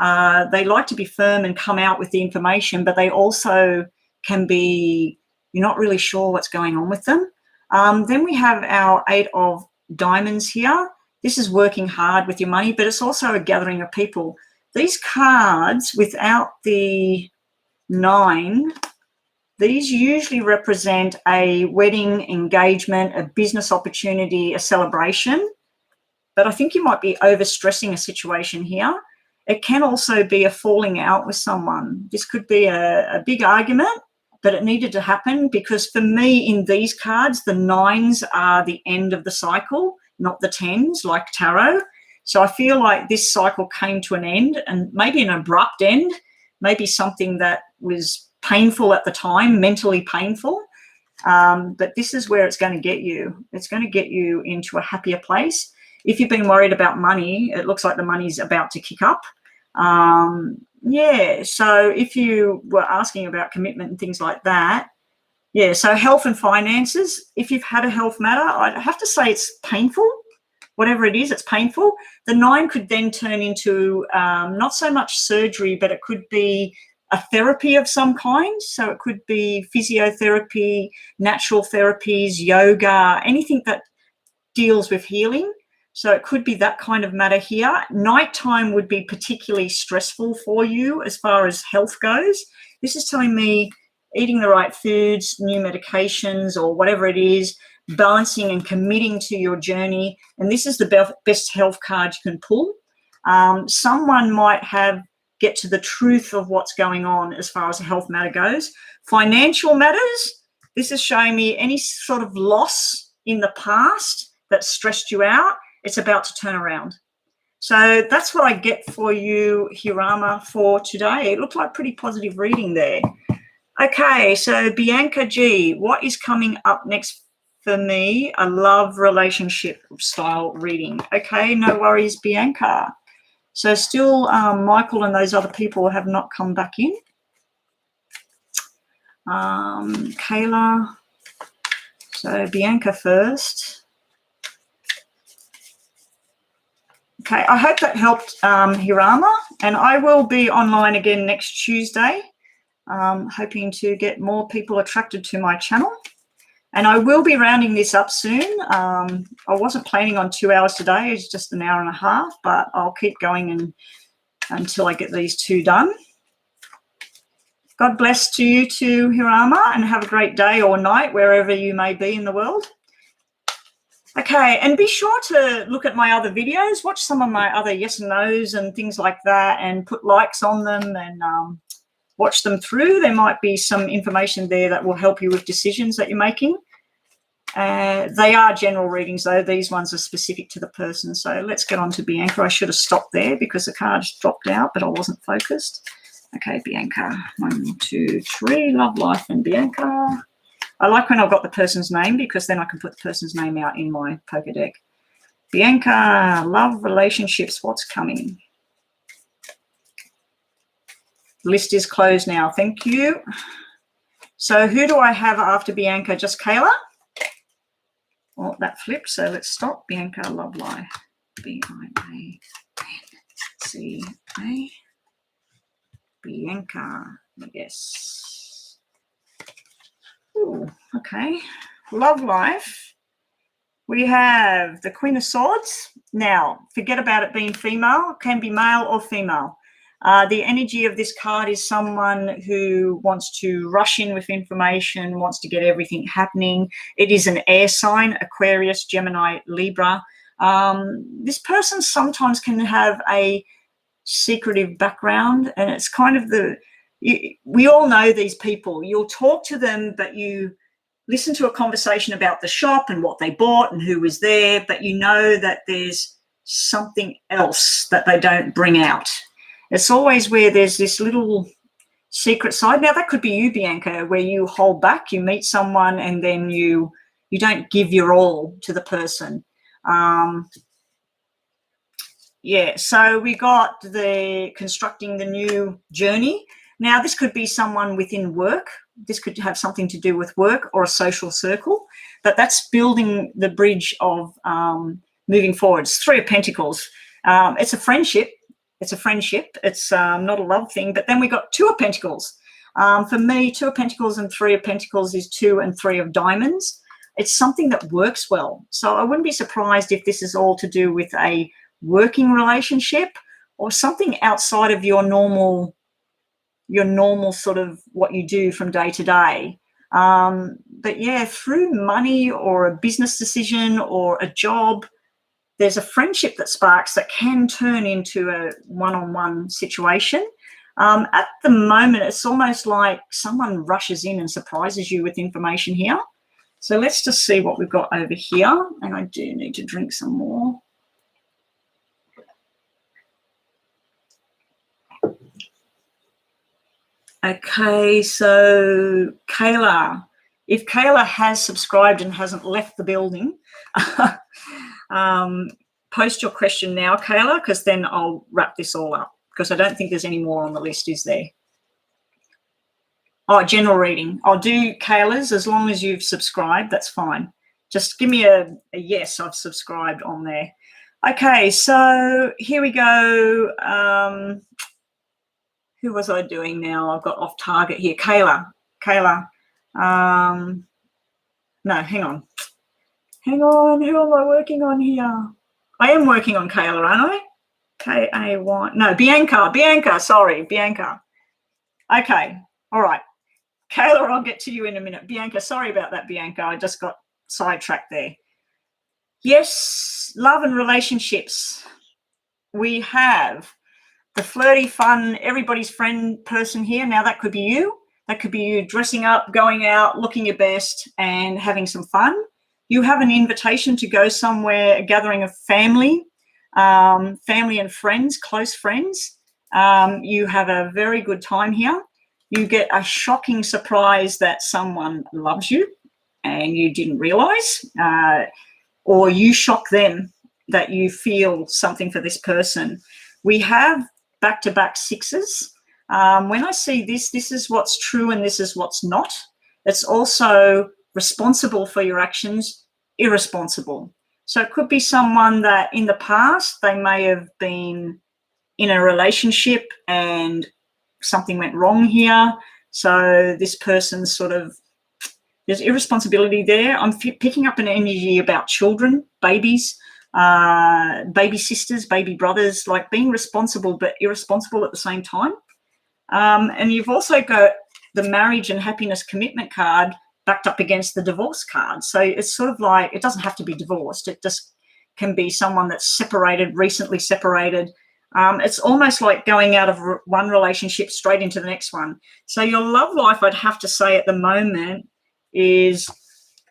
Speaker 1: They like to be firm and come out with the information, but they also can be, you're not really sure what's going on with them. Then we have our 8 of Diamonds here. This is working hard with your money, but it's also a gathering of people. These cards without the 9, these usually represent a wedding, engagement, a business opportunity, a celebration. But I think you might be overstressing a situation here. It can also be a falling out with someone. This could be a big argument, but it needed to happen because for me in these cards, the 9s are the end of the cycle, not the 10s like tarot. So I feel like this cycle came to an end, and maybe an abrupt end, maybe something that was painful at the time, mentally painful. But this is where it's going to get you. It's going to get you into a happier place. If you've been worried about money, it looks like the money's about to kick up. Yeah, so if you were asking about commitment and things like that, yeah, so health and finances, if you've had a health matter, I'd have to say it's painful. Whatever it is, it's painful. The 9 could then turn into not so much surgery, but it could be a therapy of some kind. So it could be physiotherapy, natural therapies, yoga, anything that deals with healing. So it could be that kind of matter here. Nighttime would be particularly stressful for you as far as health goes. This is telling me eating the right foods, new medications, or whatever it is, balancing and committing to your journey. And this is the best health card you can pull. Someone might get to the truth of what's going on as far as a health matter goes. Financial matters, this is showing me any sort of loss in the past that stressed you out. It's about to turn around. So that's what I get for you, Hirama, for today. It looked like pretty positive reading there. Okay, so Bianca G, what is coming up next for me? A love relationship style reading. Okay, no worries, Bianca. So still Michael and those other people have not come back in. Kayla. So Bianca first. Okay, I hope that helped, Hirama, and I will be online again next Tuesday, hoping to get more people attracted to my channel. And I will be rounding this up soon. I wasn't planning on 2 hours today. It's just an hour and a half, but I'll keep going until I get these 2 done. God bless to you too, Hirama, and have a great day or night wherever you may be in the world. Okay, and be sure to look at my other videos, watch some of my other yes and no's and things like that, and put likes on them and watch them through. There might be some information there that will help you with decisions that you're making. They are general readings, though. These ones are specific to the person. So let's get on to Bianca. I should have stopped there because the card dropped out, but I wasn't focused. Okay, Bianca. 1, 2, 3. Love, life, and Bianca. I like when I've got the person's name because then I can put the person's name out in my poker deck. Bianca, love, relationships, what's coming? List is closed now. Thank you. So who do I have after Bianca? Just Kayla? Oh, that flipped. So let's stop. Bianca, love, life. B-I-A-N-C-A. Bianca. Yes. Ooh, okay. Love life. We have the Queen of Swords. Now, forget about it being female. It can be male or female. The energy of this card is someone who wants to rush in with information, wants to get everything happening. It is an air sign, Aquarius, Gemini, Libra. This person sometimes can have a secretive background, and it's kind of we all know these people. You'll talk to them, but you listen to a conversation about the shop and what they bought and who was there, but you know that there's something else that they don't bring out. It's always where there's this little secret side. Now, that could be you, Bianca, where you hold back, you meet someone, and then you don't give your all to the person. Yeah, so we got the constructing the new journey. Now, this could be someone within work. This could have something to do with work or a social circle, but that's building the bridge of moving forward. It's 3 of Pentacles. It's a friendship. It's a friendship. It's not a love thing. But then we got 2 of Pentacles. For me, 2 of Pentacles and 3 of Pentacles is 2 and 3 of Diamonds. It's something that works well. So I wouldn't be surprised if this is all to do with a working relationship or something outside of your normal sort of what you do from day to day. But yeah, through money or a business decision or a job, there's a friendship that sparks that can turn into a one-on-one situation. At the moment, it's almost like someone rushes in and surprises you with information here. So let's just see what we've got over here. And I do need to drink some more. Okay, so Kayla, if Kayla has subscribed and hasn't left the building, post your question now, Kayla, because then I'll wrap this all up, because I don't think there's any more on the list, is there? Oh, general reading. I'll do Kayla's as long as you've subscribed. That's fine. Just give me a yes, I've subscribed on there. Okay, so here we go. Who was I doing now? I've got off target here. Kayla. No, hang on. Hang on. Who am I working on here? I am working on Kayla, aren't I? K-A-Y. No, Bianca. Bianca. Sorry, Bianca. Okay. All right. Kayla, I'll get to you in a minute. Bianca, sorry about that, Bianca. I just got sidetracked there. Yes, love and relationships. We have the flirty, fun, everybody's friend person here. Now, that could be you. That could be you dressing up, going out, looking your best, and having some fun. You have an invitation to go somewhere, a gathering of family and friends, close friends. You have a very good time here. You get a shocking surprise that someone loves you and you didn't realize, or you shock them that you feel something for this person. We have back-to-back 6s. When I see this is what's true and this is what's not. It's also responsible for your actions, irresponsible. So it could be someone that in the past they may have been in a relationship and something went wrong here. So this person's sort of There's irresponsibility there. I'm picking up an energy about children, babies, baby sisters, baby brothers, like being responsible but irresponsible at the same time. And you've also got the marriage and happiness commitment card backed up against the divorce card. So it's sort of like, it doesn't have to be divorced. It just can be someone that's separated, recently separated. It's almost like going out of one relationship straight into the next one. So your love life, I'd have to say at the moment, is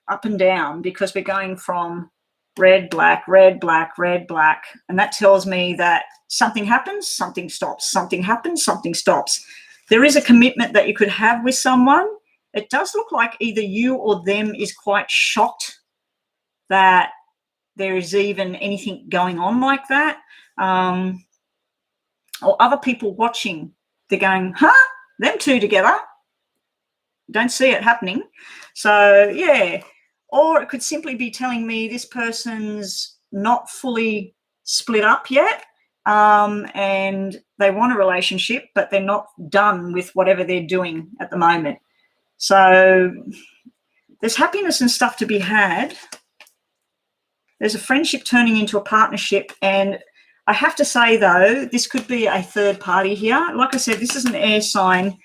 Speaker 1: up and down, because we're going from red, black, red, black, red, black. And that tells me that something happens, something stops, something happens, something stops. There is a commitment that you could have with someone. It does look like either you or them is quite shocked that there is even anything going on like that. Or other people watching, they're going, huh, them two together? Don't see it happening. So, yeah. Or it could simply be telling me this person's not fully split up yet, and they want a relationship, but they're not done with whatever they're doing at the moment. So there's happiness and stuff to be had. There's a friendship turning into a partnership, and I have to say, though, this could be a third party here. Like I said, this is an air sign.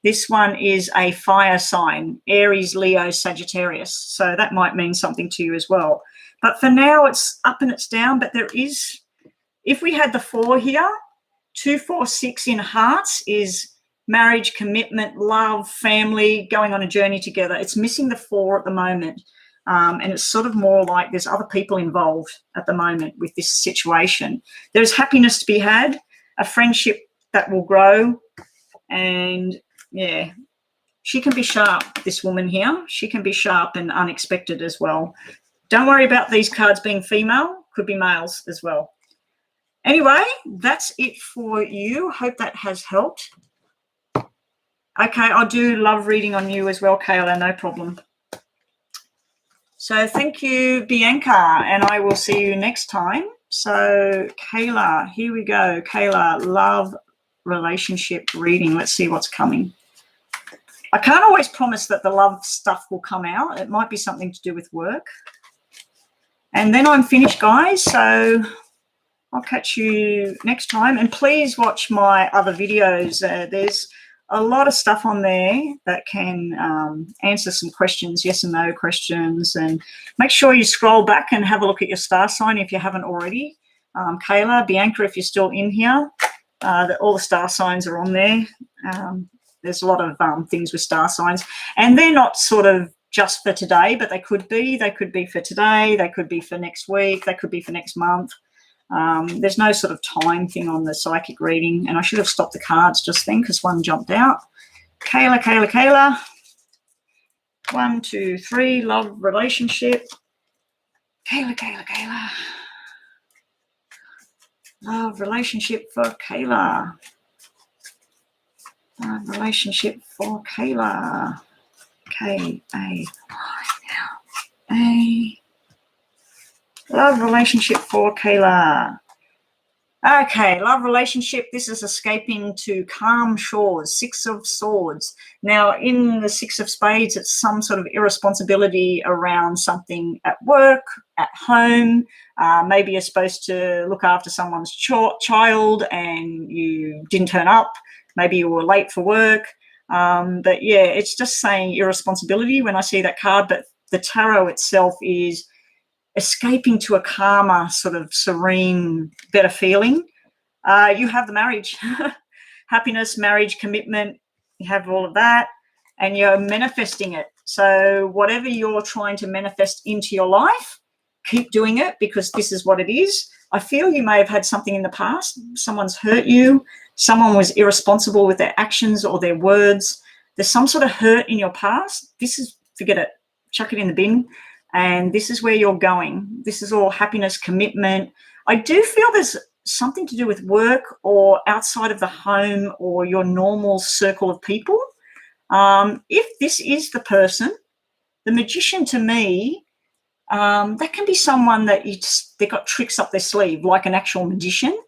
Speaker 1: This one is a fire sign, Aries, Leo, Sagittarius. So that might mean something to you as well. But for now, it's up and it's down. But there is, if we had the 4 here, 2, 4, 6 in hearts is marriage, commitment, love, family, going on a journey together. It's missing the 4 at the moment. And it's sort of more like there's other people involved at the moment with this situation. There's happiness to be had, a friendship that will grow. And, yeah, she can be sharp, this woman here. She can be sharp and unexpected as well. Don't worry about these cards being female. Could be males as well. Anyway, that's it for you. Hope that has helped. Okay, I do love reading on you as well, Kayla, no problem. So thank you, Bianca, and I will see you next time. So Kayla, here we go. Kayla, love relationship reading. Let's see what's coming. I can't always promise that the love stuff will come out. It might be something to do with work. And then I'm finished, guys. So I'll catch you next time. And please watch my other videos. There's a lot of stuff on there that can answer some questions, yes and no questions. And make sure you scroll back and have a look at your star sign if you haven't already. Kayla, Bianca, if you're still in here, all the star signs are on there. There's a lot of things with star signs. And they're not sort of just for today, but they could be. They could be for today. They could be for next week. They could be for next month. There's no sort of time thing on the psychic reading, and I should have stopped the cards just then because one jumped out. Kayla, Kayla, Kayla. 1, 2, 3, love, relationship. Kayla, Kayla, Kayla. Love, relationship for Kayla. Love, relationship for Kayla. K-A-Y-L-A. Love, relationship for Kayla. Okay, love, relationship. This is escaping to calm shores. 6 of Swords. Now, in the 6 of Spades, it's some sort of irresponsibility around something at work, at home. Maybe you're supposed to look after someone's child and you didn't turn up. Maybe you were late for work. But, yeah, it's just saying irresponsibility when I see that card. But the tarot itself is escaping to a calmer, sort of serene, better feeling. You have the marriage, happiness, marriage, commitment. You have all of that, and you're manifesting it. So whatever you're trying to manifest into your life, keep doing it, because this is what it is. I feel you may have had something in the past. Someone's hurt you. Someone was irresponsible with their actions or their words. There's some sort of hurt in your past. This is, forget it, chuck it in the bin. And this is where you're going. This is all happiness, commitment. I do feel there's something to do with work or outside of the home or your normal circle of people. If this is the person, the magician to me, that can be someone that they've got tricks up their sleeve, like an actual magician.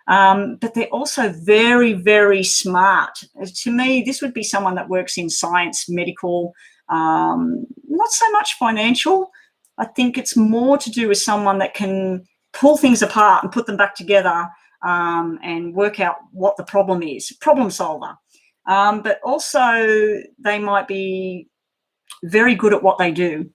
Speaker 1: but they're also very, very smart. To me, this would be someone that works in science, medical, not so much financial. I think it's more to do with someone that can pull things apart and put them back together and work out what the problem is, problem solver. But also they might be very good at what they do.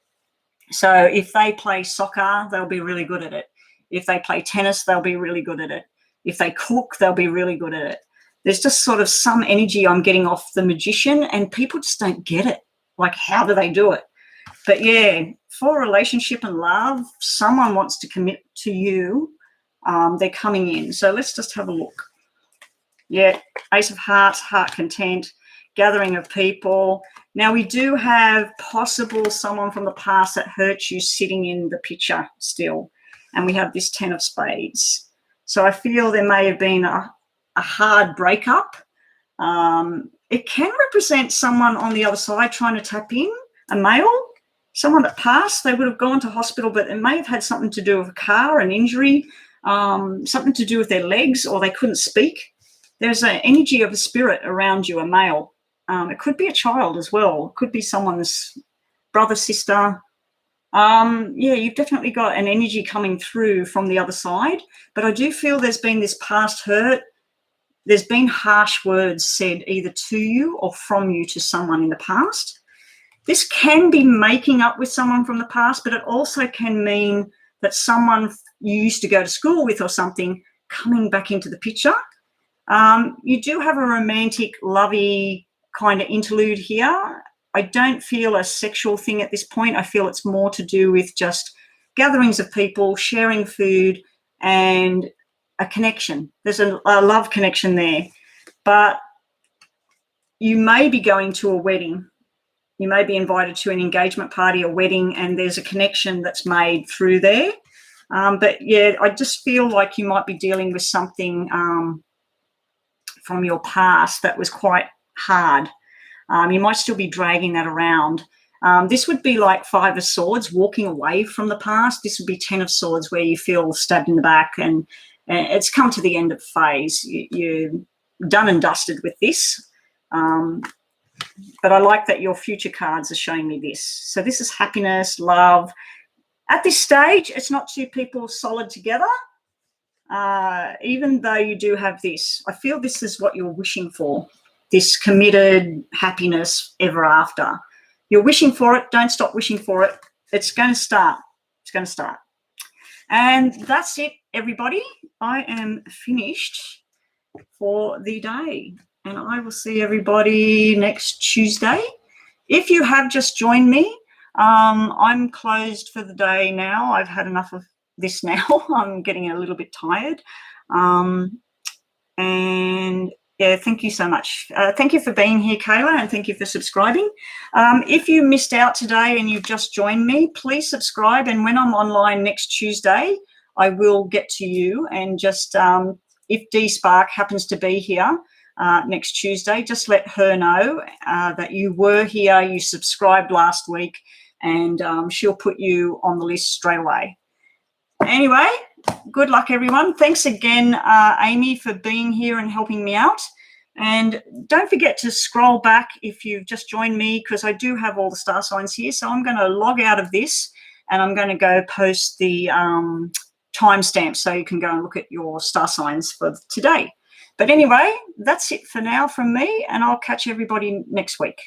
Speaker 1: So if they play soccer, they'll be really good at it. If they play tennis, they'll be really good at it. If they cook, they'll be really good at it. There's just sort of some energy I'm getting off the magician, and people just don't get it. Like, how do they do it? But yeah, for a relationship and love, someone wants to commit to you. They're coming in. So let's just have a look. Yeah, Ace of Hearts, heart content, gathering of people. Now, we do have possible someone from the past that hurt you sitting in the picture still. And we have this 10 of Spades. So I feel there may have been a hard breakup. It can represent someone on the other side trying to tap in, a male, someone that passed. They would have gone to hospital, but it may have had something to do with a car, an injury, something to do with their legs, or they couldn't speak. There's an energy of a spirit around you, a male. It could be a child as well. It could be someone's brother, sister. Yeah, you've definitely got an energy coming through from the other side. But I do feel there's been this past hurt. There's been harsh words said either to you or from you to someone in the past. This can be making up with someone from the past, but it also can mean that someone you used to go to school with or something coming back into the picture. You do have a romantic, lovey kind of interlude here. I don't feel a sexual thing at this point. I feel it's more to do with just gatherings of people, sharing food, and a connection. There's a love connection there. But you may be going to a wedding. You may be invited to an engagement party, a wedding, and there's a connection that's made through there. But yeah, I just feel like you might be dealing with something from your past that was quite hard. You might still be dragging that around. This would be like 5 of Swords, walking away from the past. This would be 10 of Swords, where you feel stabbed in the back and it's come to the end of phase. You're done and dusted with this. But I like that your future cards are showing me this. So this is happiness, love. At this stage, it's not two people solid together. Even though you do have this, I feel this is what you're wishing for. This committed happiness ever after. You're wishing for it. Don't stop wishing for it. It's going to start. It's going to start. And that's it, everybody. I am finished for the day. And I will see everybody next Tuesday. If you have just joined me, I'm closed for the day now. I've had enough of this now. I'm getting a little bit tired. And yeah, thank you so much. Thank you for being here, Kayla, and thank you for subscribing. If you missed out today and you've just joined me, please subscribe. And when I'm online next Tuesday, I will get to you. And just if D Spark happens to be here next Tuesday, just let her know that you were here, you subscribed last week, and she'll put you on the list straight away. Anyway, good luck, everyone. Thanks again, Amy, for being here and helping me out. And don't forget to scroll back if you've just joined me, because I do have all the star signs here. So I'm going to log out of this and I'm going to go post the timestamp so you can go and look at your star signs for today. But anyway, that's it for now from me, and I'll catch everybody next week.